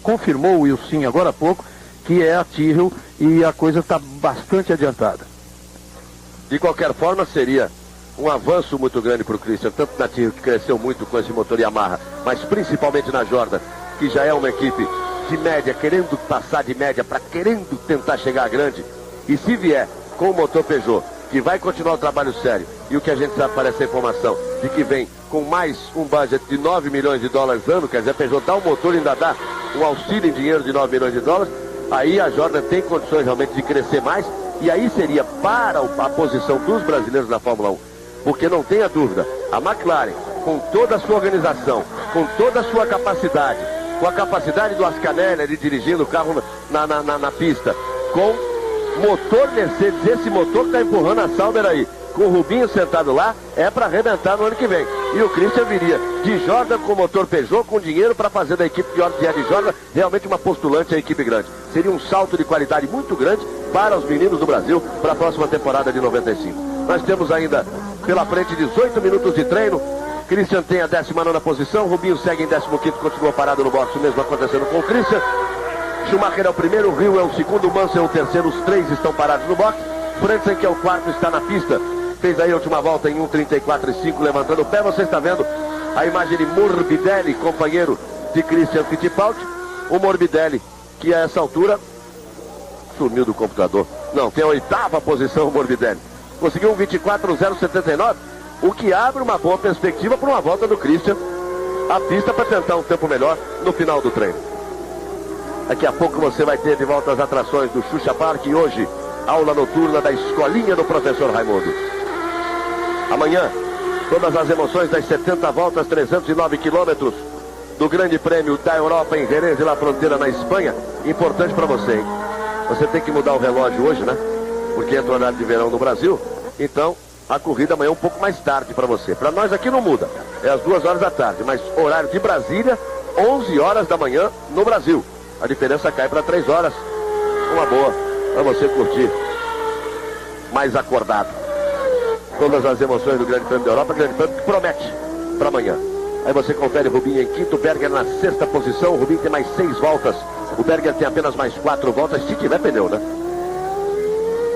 confirmou o Wilson agora há pouco, que é a Tyrrell, e a coisa está bastante adiantada. De qualquer forma, seria um avanço muito grande para o Christian, tanto na Tyrrell, que cresceu muito com esse motor Yamaha, mas principalmente na Jordan, que já é uma equipe de média, querendo passar de média para querendo tentar chegar grande. E se vier com o motor Peugeot, que vai continuar o trabalho sério, e o que a gente sabe para essa informação, de que vem com mais um budget de 9 milhões de dólares ano, quer dizer, a Peugeot dá um motor e ainda dá um auxílio em dinheiro de 9 milhões de dólares, aí a Jordan tem condições realmente de crescer mais, e aí seria para a posição dos brasileiros na Fórmula 1. Porque não tenha dúvida, a McLaren, com toda a sua organização, com toda a sua capacidade, com a capacidade do Ascanelli de dirigir o carro na pista, com motor Mercedes, esse motor que está empurrando a Sauber aí, com o Rubinho sentado lá, é para arrebentar no ano que vem. E o Christian viria de Jordan com motor Peugeot, com dinheiro para fazer da equipe de Jordan realmente uma postulante à equipe grande. Seria um salto de qualidade muito grande para os meninos do Brasil para a próxima temporada de 95. Nós temos ainda pela frente 18 minutos de treino. Christian tem a 19ª posição, Rubinho segue em 15º, continua parado no boxe, o mesmo acontecendo com o Christian. Schumacher é o primeiro, o Rio é o segundo, o Mansell é o terceiro, os 3 estão parados no boxe. Frentzen, que é o 4º, está na pista. Fez aí a última volta em 1:34,5, levantando o pé. Você está vendo a imagem de Morbidelli, companheiro de Christian Fittipaldi. O Morbidelli, que a essa altura sumiu do computador. Não, tem a 8ª posição o Morbidelli. Conseguiu um 24:079, o que abre uma boa perspectiva para uma volta do Christian à pista para tentar um tempo melhor no final do treino. Daqui a pouco você vai ter de volta as atrações do Xuxa Park e hoje aula noturna da escolinha do professor Raimundo. Amanhã, todas as emoções das 70 voltas, 309 quilômetros do Grande Prêmio da Europa em Jerez de la Frontera, na Espanha. Importante para você, hein? Você tem que mudar o relógio hoje, né? Porque entra o horário de verão no Brasil. Então, a corrida amanhã um pouco mais tarde para você. Para nós aqui não muda, é às 2 horas da tarde, mas horário de Brasília, 11 horas da manhã no Brasil. A diferença cai para 3 horas, uma boa, para você curtir mais acordado. Todas as emoções do Grande Prêmio da Europa, Grande Prêmio que promete para amanhã. Aí você confere Rubinho em quinto, Berger na sexta posição. O Rubinho tem mais 6 voltas, o Berger tem apenas mais 4 voltas, se tiver pneu, né?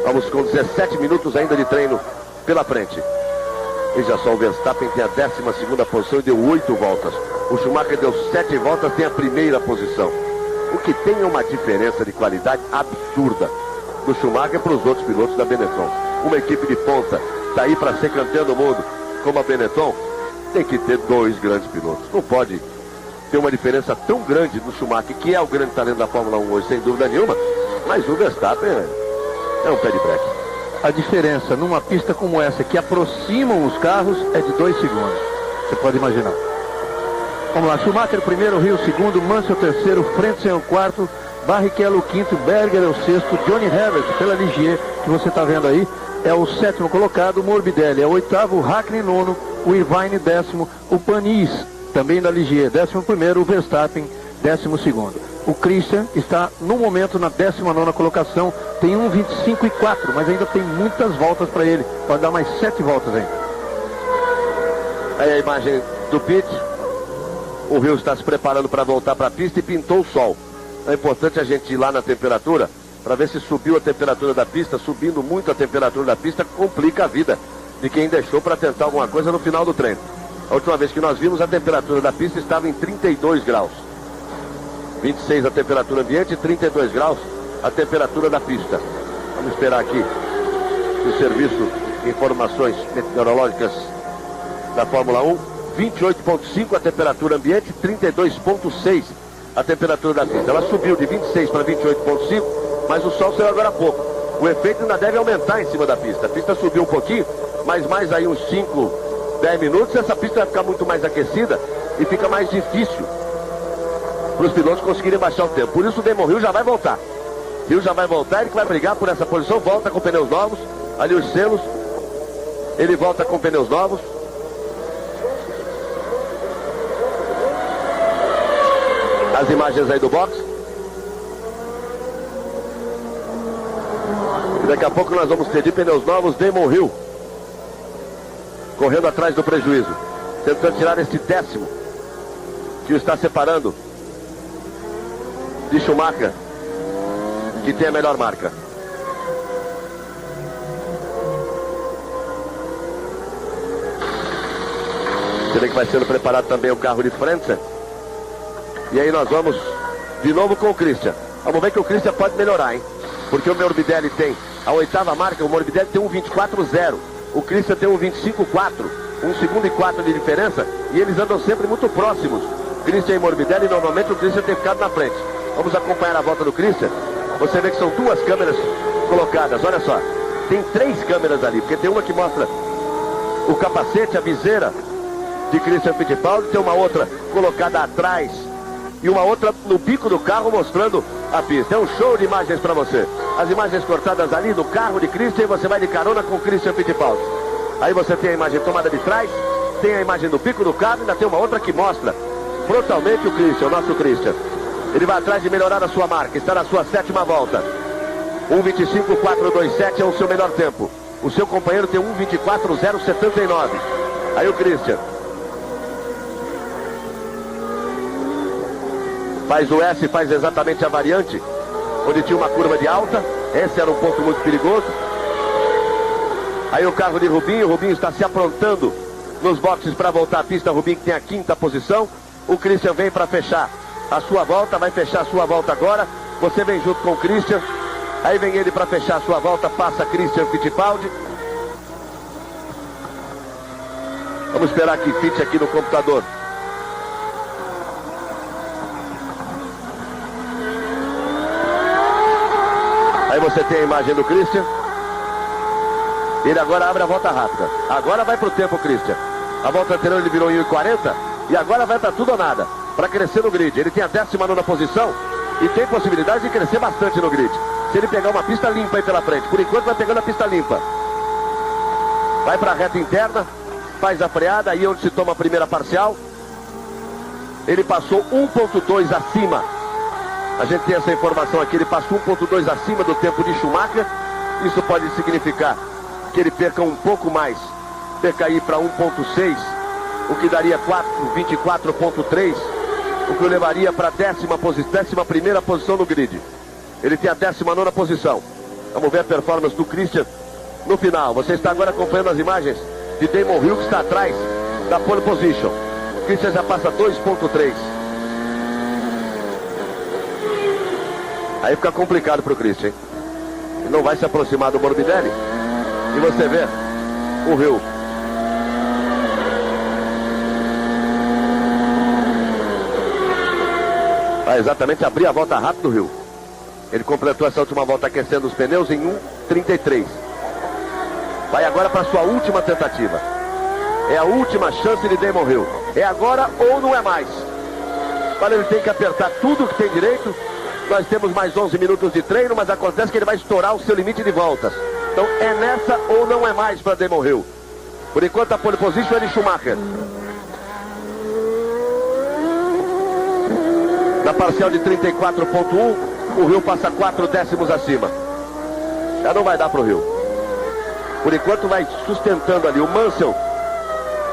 Vamos com 17 minutos ainda de treino pela frente. Veja só, o Verstappen tem a 12ª posição e deu 8 voltas. O Schumacher deu 7 voltas, tem a primeira posição. O que tem é uma diferença de qualidade absurda do Schumacher para os outros pilotos da Benetton. Uma equipe de ponta, tá aí para ser campeã do mundo, como a Benetton, tem que ter 2 grandes pilotos. Não pode ter uma diferença tão grande do Schumacher, que é o grande talento da Fórmula 1 hoje, sem dúvida nenhuma, mas o Verstappen é um pé de breque. A diferença numa pista como essa, que aproximam os carros, é de 2 segundos. Você pode imaginar. Vamos lá, Schumacher primeiro, Hill segundo, Mansell terceiro, Frentzen é o quarto, Barrichello o quinto, Berger é o sexto, Johnny Herbert pela Ligier, que você está vendo aí, é o 7º colocado, Morbidelli é o 8º, o Hackney 9º, o Irvine 10º, o Panis também da Ligier 11º, o Verstappen 12º. O Christian está no momento na 19ª colocação, tem 1:25.4, mas ainda tem muitas voltas para ele, pode dar mais 7 voltas ainda. Aí a imagem do pit, o Rio está se preparando para voltar para a pista e pintou o sol. É importante a gente ir lá na temperatura para ver se subiu a temperatura da pista. Subindo muito a temperatura da pista complica a vida de quem deixou para tentar alguma coisa no final do treino. A última vez que nós vimos, a temperatura da pista estava em 32 graus. 26 a temperatura ambiente e 32 graus a temperatura da pista. Vamos esperar aqui o Serviço de Informações Meteorológicas da Fórmula 1. 28,5 a temperatura ambiente, 32,6 a temperatura da pista. Ela subiu de 26 para 28,5, mas o sol saiu agora há pouco. O efeito ainda deve aumentar em cima da pista. A pista subiu um pouquinho, mas mais aí uns 5, 10 minutos, essa pista vai ficar muito mais aquecida e fica mais difícil para os pilotos conseguirem baixar o tempo. Por isso o Damon Hill já vai voltar. Hill já vai voltar, ele que vai brigar por essa posição, volta com pneus novos, ali os selos, ele volta com pneus novos. As imagens aí do box. E daqui a pouco nós vamos ter de pneus novos Damon Hill correndo atrás do prejuízo, tentando tirar esse 10º que o está separando de Schumacher, que tem a melhor marca. Você vê que vai sendo preparado também o carro de Frentzen. E aí nós vamos de novo com o Christian. Vamos ver que o Christian pode melhorar, hein? Porque o Morbidelli tem a 8ª marca, o Morbidelli tem 1:24.0. O Christian tem 1:25.4. 1 segundo e 4 de diferença. E eles andam sempre muito próximos. Christian e Morbidelli, e normalmente o Christian tem ficado na frente. Vamos acompanhar a volta do Christian. Você vê que são 2 câmeras colocadas. Olha só, tem 3 câmeras ali, porque tem uma que mostra o capacete, a viseira de Christian Fittipaldi, tem uma outra colocada atrás e uma outra no bico do carro mostrando a pista. É um show de imagens para você. As imagens cortadas ali no carro de Christian, e você vai de carona com Christian Fittipaldi. Aí você tem a imagem tomada de trás, tem a imagem do bico do carro, e ainda tem uma outra que mostra frontalmente o Christian, o nosso Christian. Ele vai atrás de melhorar a sua marca, está na sua 7ª volta. 1:25.427 é o seu melhor tempo. O seu companheiro tem 1:24.079. Aí o Christian faz o S, faz exatamente a variante, onde tinha uma curva de alta. Esse era um ponto muito perigoso. Aí o carro de Rubinho, o Rubinho está se aprontando nos boxes para voltar à pista. Rubinho que tem a 5ª posição. O Christian vem para fechar a sua volta, vai fechar a sua volta agora. Você vem junto com o Christian. Aí vem ele para fechar a sua volta, passa Christian Fittipaldi. Vamos esperar que fite aqui no computador. Aí você tem a imagem do Christian. Ele agora abre a volta rápida. Agora vai pro tempo, Christian. A volta anterior ele virou em 1:40 e agora vai para tudo ou nada, para crescer no grid. Ele tem a 19ª posição e tem possibilidade de crescer bastante no grid, se ele pegar uma pista limpa aí pela frente. Por enquanto vai pegando a pista limpa. Vai para a reta interna, faz a freada, aí onde se toma a primeira parcial. Ele passou 1.2 acima. A gente tem essa informação aqui, ele passou 1.2 acima do tempo de Schumacher. Isso pode significar que ele perca um pouco mais, perca aí para 1.6, o que daria 24.3, o que o levaria para a 11ª posição no grid. Ele tem a 19ª posição. Vamos ver a performance do Christian no final. Você está agora acompanhando as imagens de Damon Hill, que está atrás da pole position. O Christian já passa 2.3. Aí fica complicado para o Christian, hein? Ele não vai se aproximar do Morbidelli. E você vê o Hill. Vai exatamente abrir a volta rápida do Hill. Ele completou essa última volta aquecendo os pneus em 1.33. Vai agora para sua última tentativa. É a última chance de Damon Hill. É agora ou não é mais. Agora ele tem que apertar tudo que tem direito. Nós temos mais 11 minutos de treino, mas acontece que ele vai estourar o seu limite de voltas. Então é nessa ou não é mais para Damon Hill. Por enquanto a pole position é de Schumacher. Na parcial de 34.1, o Hill passa 4 décimos acima. Já não vai dar para o Hill. Por enquanto vai sustentando ali o Mansell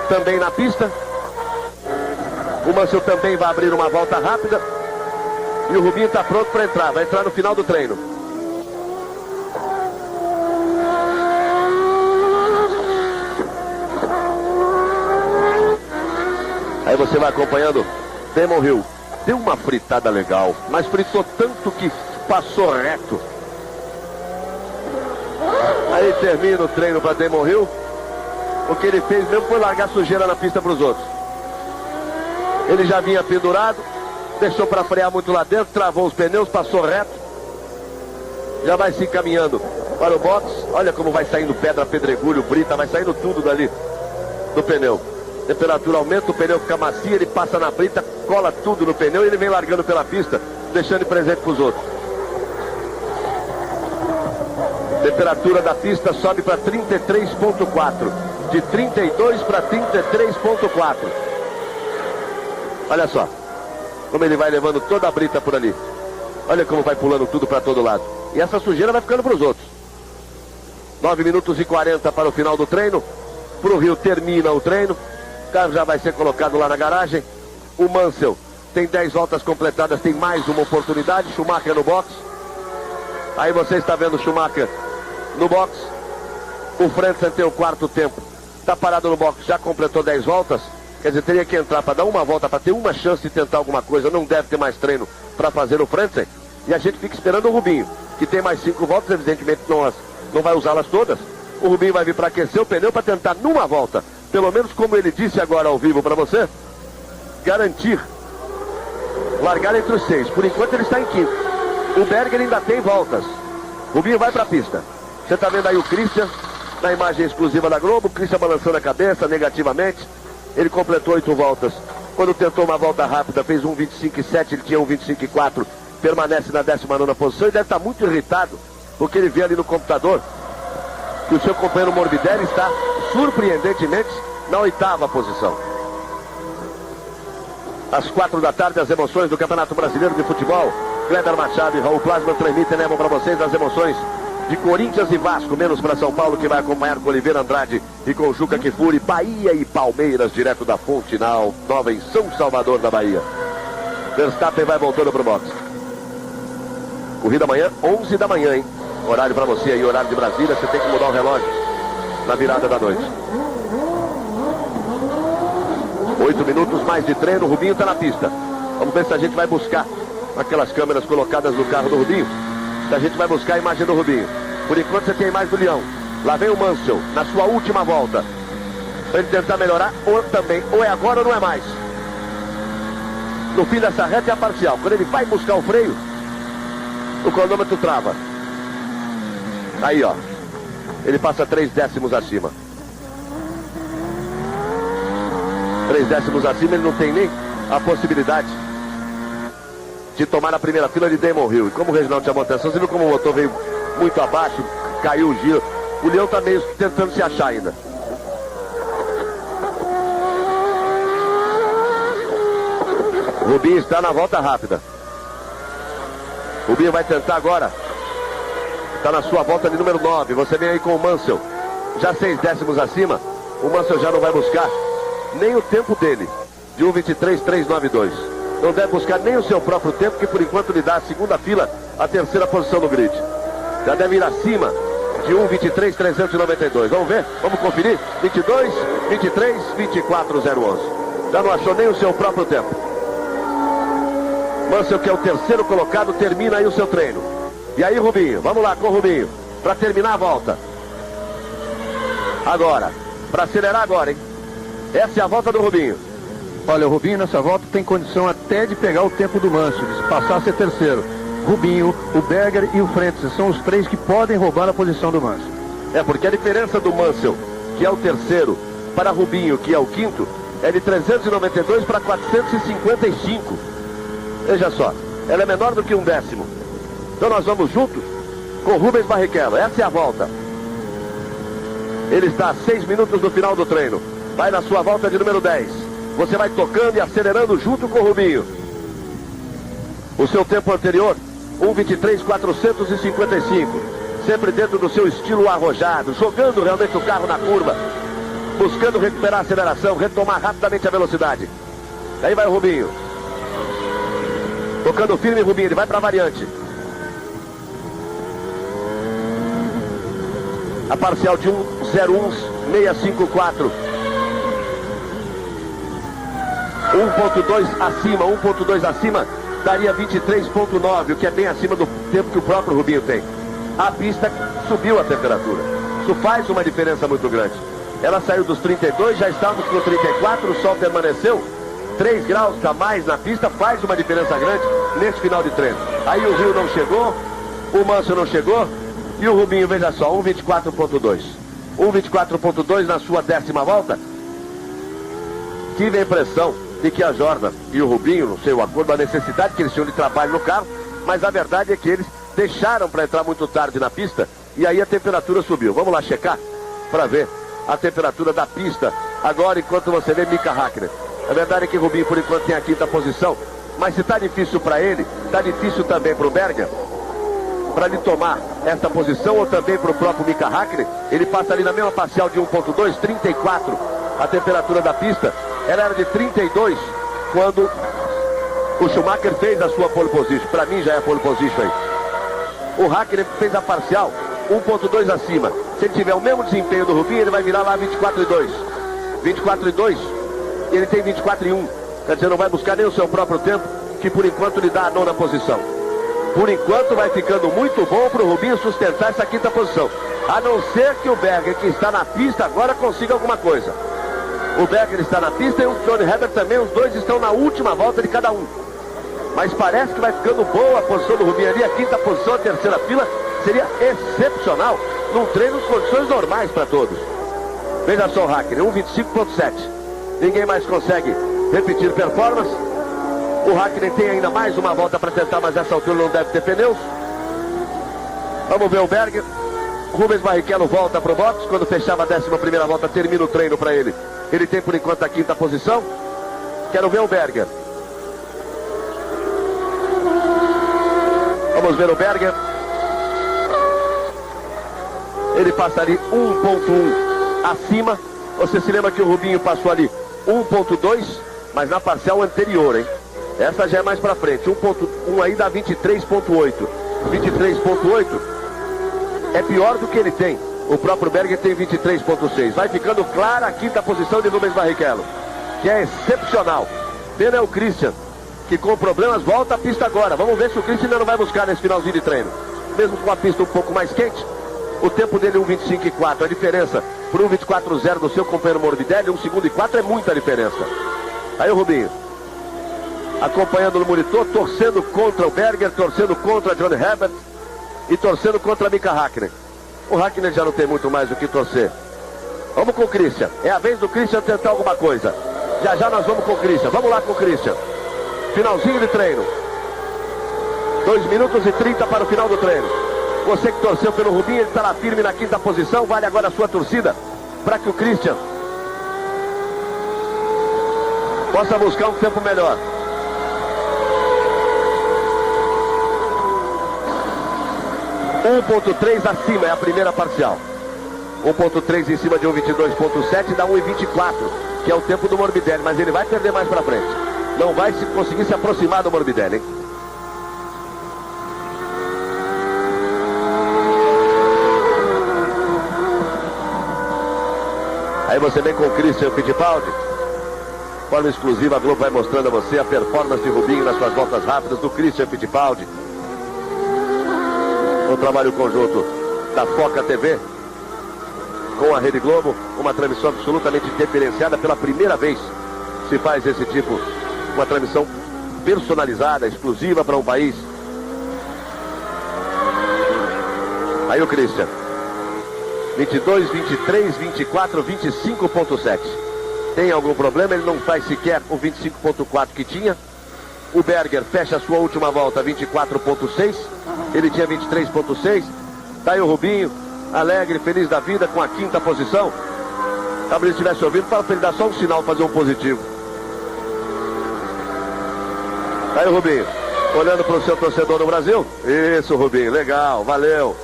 também na pista. O Mansell também vai abrir uma volta rápida. E o Rubinho está pronto para entrar. Vai entrar no final do treino. Aí você vai acompanhando Damon Hill. Deu uma fritada legal, mas fritou tanto que passou reto. Aí termina o treino para Damon Hill. O que ele fez mesmo foi largar sujeira na pista para os outros. Ele já vinha pendurado, deixou para frear muito lá dentro, travou os pneus, passou reto. Já vai se encaminhando para o box. Olha como vai saindo pedra, pedregulho, brita, vai saindo tudo dali do pneu. Temperatura aumenta, o pneu fica macio, ele passa na brita, cola tudo no pneu e ele vem largando pela pista, deixando presente para os outros. Temperatura da pista sobe para 33.4. De 32 para 33.4. Olha só como ele vai levando toda a brita por ali. Olha como vai pulando tudo para todo lado. E essa sujeira vai ficando para os outros. 9 minutos e 40 para o final do treino. Para o Rio termina o treino. O carro já vai ser colocado lá na garagem. O Mansell tem 10 voltas completadas, tem mais uma oportunidade. Schumacher no box. Aí você está vendo o Schumacher no box. O Frentzen tem o quarto tempo. Está parado no box, já completou 10 voltas. Quer dizer, teria que entrar para dar uma volta, para ter uma chance de tentar alguma coisa. Não deve ter mais treino para fazer o Frentzen. E a gente fica esperando o Rubinho, que tem mais 5 voltas, evidentemente não vai usá-las todas. O Rubinho vai vir para aquecer o pneu para tentar numa volta, pelo menos como ele disse agora ao vivo para você, garantir largar entre os 6. Por enquanto ele está em quinto. O Berger ainda tem voltas. O Rubinho vai para a pista. Você está vendo aí o Christian na imagem exclusiva da Globo. O Christian balançando a cabeça negativamente. Ele completou 8 voltas. Quando tentou uma volta rápida, fez 1.25.7, ele tinha 1.25.4, permanece na 19ª posição e deve estar muito irritado, porque ele vê ali no computador que o seu companheiro Morbidelli está, surpreendentemente, na 8ª posição. Às 4 da tarde, as emoções do Campeonato Brasileiro de Futebol. Kleber Machado e Raul Plasman transmitem, levam para vocês as emoções de Corinthians e Vasco, menos para São Paulo, que vai acompanhar com Oliveira Andrade e com Juca Kfouri, Bahia e Palmeiras, direto da Fonte Nova em São Salvador da Bahia. Verstappen vai voltando para o box. Corrida amanhã, 11 da manhã, hein? Horário para você aí, horário de Brasília, você tem que mudar o relógio na virada da noite. 8 minutos mais de treino, o Rubinho está na pista. Vamos ver se a gente vai buscar aquelas câmeras colocadas no carro do Rubinho. A gente vai buscar a imagem do Rubinho. Por enquanto você tem a imagem do Leão. Lá vem o Mansell, na sua última volta. Para ele tentar melhorar, ou é agora ou não é mais. No fim dessa reta é a parcial. Quando ele vai buscar o freio, o cronômetro trava. Aí, ó. Ele passa 3 décimos acima. 3 décimos acima, ele não tem nem a possibilidade de tomar a primeira fila de Damon Hill. E como o Reginaldo chamou atenção, você viu como o motor veio muito abaixo, caiu o giro. O Leão está meio tentando se achar ainda. Rubinho está na volta rápida. Rubinho vai tentar agora. Está na sua volta de número 9. Você vem aí com o Mansell. Já 6 décimos acima. O Mansell já não vai buscar nem o tempo dele. De 1:23.392. Não deve buscar nem o seu próprio tempo, que por enquanto lhe dá a segunda fila, a terceira posição no grid. Já deve ir acima de 1:23.392. Vamos ver? Vamos conferir? 22, 23, 24, 011. Já não achou nem o seu próprio tempo. Mansell, que é o terceiro colocado, termina aí o seu treino. E aí, Rubinho, vamos lá com o Rubinho, para terminar a volta. Agora, para acelerar agora, hein? Essa é a volta do Rubinho. Olha, o Rubinho nessa volta tem condição até de pegar o tempo do Mansell, de passar a ser terceiro. Rubinho, o Berger e o Frentzen são os 3 que podem roubar a posição do Mansell. É, porque a diferença do Mansell, que é o terceiro, para Rubinho, que é o quinto, é de 392 para 455. Veja só, ela é menor do que 1 décimo. Então nós vamos juntos com Rubens Barrichello. Essa é a volta. Ele está a 6 minutos do final do treino. Vai na sua volta de número 10. Você vai tocando e acelerando junto com o Rubinho. O seu tempo anterior, 1:23.455. Sempre dentro do seu estilo arrojado, jogando realmente o carro na curva, buscando recuperar a aceleração, retomar rapidamente a velocidade. Aí vai o Rubinho. Tocando firme, Rubinho, ele vai para a variante. A parcial de 1:01.654. 1.2 acima, 1.2 acima, daria 23.9, o que é bem acima do tempo que o próprio Rubinho tem. A pista subiu a temperatura. Isso faz uma diferença muito grande. Ela saiu dos 32, já estávamos com 34, o sol permaneceu. 3 graus a mais na pista faz uma diferença grande nesse final de treino. Aí o Rio não chegou, o Mansell não chegou e o Rubinho, veja só, 1:24.2. 1:24.2 na sua 10ª volta. Tive a impressão de que a Jordan e o Rubinho, não sei o acordo, a necessidade que eles tinham de trabalho no carro, mas a verdade é que eles deixaram para entrar muito tarde na pista e aí a temperatura subiu. Vamos lá checar para ver a temperatura da pista agora, enquanto você vê Mika Hakkinen. A verdade é que o Rubinho por enquanto tem a 5ª posição, mas se está difícil para ele, está difícil também para o Berger, para ele tomar essa posição, ou também para o próprio Mika Hakkinen. Ele passa ali na mesma parcial de 1.2, 34 a temperatura da pista. Ela era de 32 quando o Schumacher fez a sua pole position. Para mim já é a pole position aí. O Hakkinen fez a parcial 1.2 acima. Se ele tiver o mesmo desempenho do Rubinho, ele vai virar lá 24.2. 24.2, ele tem 24.1. Quer dizer, não vai buscar nem o seu próprio tempo, que por enquanto lhe dá a 9ª posição. Por enquanto vai ficando muito bom para o Rubinho sustentar essa 5ª posição. A não ser que o Berger, que está na pista agora, consiga alguma coisa. O Berger está na pista e o Johnny Herbert também, os dois estão na última volta de cada um. Mas parece que vai ficando boa a posição do Rubinho ali, a 5ª posição, a 3ª fila, seria excepcional num treino com condições normais para todos. Veja só o Hakkinen, 1:25.7. Ninguém mais consegue repetir performance. O Hakkinen tem ainda mais uma volta para tentar, mas nessa altura não deve ter pneus. Vamos ver o Berger. Rubens Barrichello volta para o box. Quando fechava a 11ª volta, termina o treino para ele. Ele tem por enquanto a 5ª posição. Quero ver o Berger. Vamos ver o Berger. Ele passa ali 1.1 acima. Você se lembra que o Rubinho passou ali 1.2, mas na parcial anterior, hein? Essa já é mais pra frente. 1.1 aí dá 23.8. 23.8 é pior do que ele tem. O próprio Berger tem 23.6. Vai ficando clara a 5ª posição de Rubens Barrichello, que é excepcional. Pena é o Christian, que com problemas volta à pista agora. Vamos ver se o Christian ainda não vai buscar nesse finalzinho de treino. Mesmo com a pista um pouco mais quente, o tempo dele é 1:25.4. A diferença por 1:24.0 do seu companheiro Morbidelli, 1 segundo e 4 é muita diferença. Aí o Rubinho, acompanhando no monitor, torcendo contra o Berger, torcendo contra Johnny Herbert e torcendo contra Mika Hakkinen. O Hakkinen já não tem muito mais o que torcer. Vamos com o Christian. É a vez do Christian tentar alguma coisa. Já já nós vamos com o Christian. Vamos lá com o Christian. Finalzinho de treino. 2 minutos e 30 para o final do treino. Você que torceu pelo Rubinho, ele está lá firme na 5ª posição. Vale agora a sua torcida para que o Christian possa buscar um tempo melhor. 1.3 acima, é a primeira parcial. 1.3 em cima de 1.22.7 dá 1.24, que é o tempo do Morbidelli, mas ele vai perder mais pra frente. Não vai conseguir se aproximar do Morbidelli, hein? Aí você vem com o Christian Fittipaldi. Forma exclusiva, a Globo vai mostrando a você a performance de Rubinho nas suas voltas rápidas do Christian Fittipaldi. Um trabalho conjunto da Foca TV com a Rede Globo, uma transmissão absolutamente diferenciada. Pela primeira vez se faz esse tipo, uma transmissão personalizada, exclusiva para um país. Aí o Christian, 22, 23, 24, 25.7. Tem algum problema? Ele não faz sequer o 25.4 que tinha. O Berger fecha a sua última volta 24.6. Ele tinha 23.6. Tá aí o Rubinho, alegre, feliz da vida, com a quinta posição. Se ele estivesse ouvindo, fala para ele dar só um sinal, fazer um positivo. Tá aí o Rubinho, olhando para o seu torcedor no Brasil. Isso, Rubinho, legal, valeu.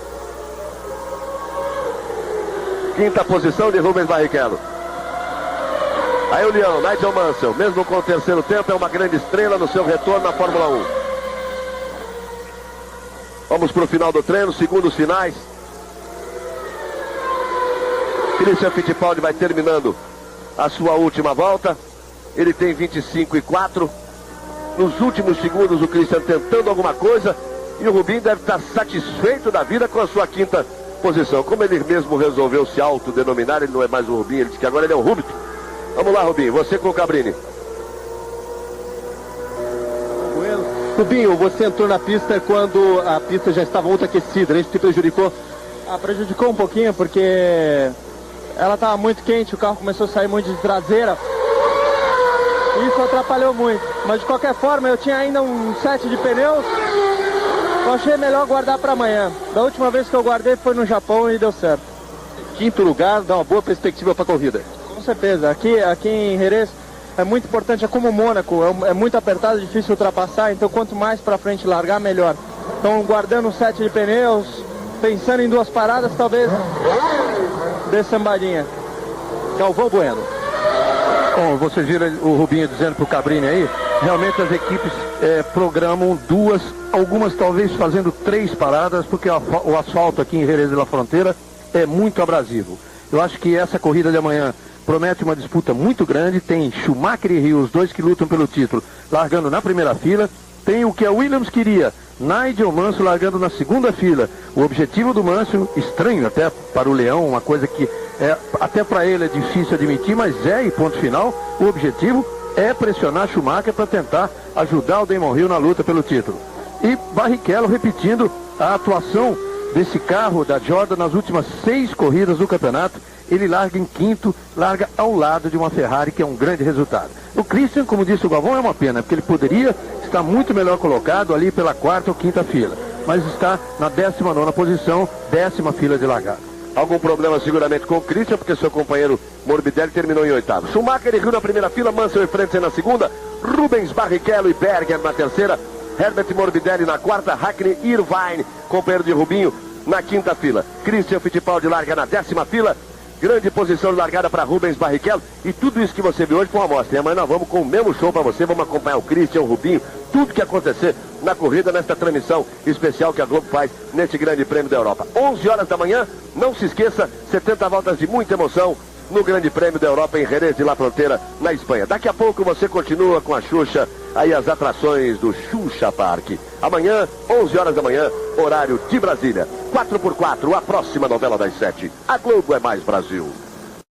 Quinta posição de Rubens Barrichello. Aí o Leão, Nigel Mansell, mesmo com o terceiro tempo, é uma grande estrela no seu retorno na Fórmula 1. Vamos para o final do treino, segundos finais. Christian Fittipaldi vai terminando a sua última volta. Ele tem 25.4. Nos últimos segundos o Christian tentando alguma coisa. E o Rubinho deve estar satisfeito da vida com a sua quinta posição. Como ele mesmo resolveu se autodenominar, ele não é mais o Rubinho, ele disse que agora ele é o Rubito. Vamos lá, Rubinho, você com o Cabrini. Rubinho, você entrou na pista quando a pista já estava muito aquecida, né? Isso te prejudicou? Prejudicou um pouquinho porque ela estava muito quente, o carro começou a sair muito de traseira. E isso atrapalhou muito. Mas de qualquer forma, eu tinha ainda um set de pneus. Eu achei melhor guardar para amanhã. Da última vez que eu guardei foi no Japão e deu certo. Quinto lugar, dá uma boa perspectiva para a corrida. Com certeza. Aqui em Jerez é muito importante, é como o Mônaco, é muito apertado, difícil ultrapassar, então quanto mais para frente largar, melhor. Então guardando um set de pneus, pensando em duas paradas, talvez dê sambadinha. Galvão Bueno. Bom, vocês viram o Rubinho dizendo pro Cabrini aí, realmente as equipes programam duas, algumas talvez fazendo 3 paradas, porque o asfalto aqui em Jerez de la Fronteira é muito abrasivo. Eu acho que essa corrida de amanhã promete uma disputa muito grande. Tem Schumacher e Rio, os dois que lutam pelo título, largando na primeira fila. Tem o que a Williams queria, Nigel Mansell largando na segunda fila. O objetivo do Mansell, estranho até para o Leão, uma coisa que até para ele é difícil admitir, mas e ponto final, o objetivo é pressionar Schumacher para tentar ajudar o Damon Hill na luta pelo título. E Barrichello repetindo a atuação desse carro da Jordan nas últimas 6 corridas do campeonato. Ele larga em quinto, larga ao lado de uma Ferrari, que é um grande resultado. O Christian, como disse o Galvão, é uma pena, porque ele poderia estar muito melhor colocado ali pela 4ª ou 5ª fila, mas está na 19ª posição, 10ª fila de largada. Algum problema seguramente com o Christian, porque seu companheiro Morbidelli terminou em 8º. Schumacher e Rio na primeira fila, Mansell e Frentzen na segunda, Rubens Barrichello e Berger na terceira, Herbert Morbidelli na 4ª, Hackney e Irvine, companheiro de Rubinho, na 5ª fila. Christian Fittipaldi larga na 10ª fila. Grande posição de largada para Rubens Barrichello. E tudo isso que você viu hoje foi uma amostra. E amanhã nós vamos com o mesmo show para você. Vamos acompanhar o Christian, o Rubinho, tudo que acontecer na corrida, nesta transmissão especial que a Globo faz neste Grande Prêmio da Europa. 11 horas da manhã, não se esqueça, 70 voltas de muita emoção no Grande Prêmio da Europa em Jerez de la Fronteira, na Espanha. Daqui a pouco você continua com a Xuxa, aí as atrações do Xuxa Park. Amanhã, 11 horas da manhã, horário de Brasília. 4x4, a próxima novela das 7. A Globo é mais Brasil.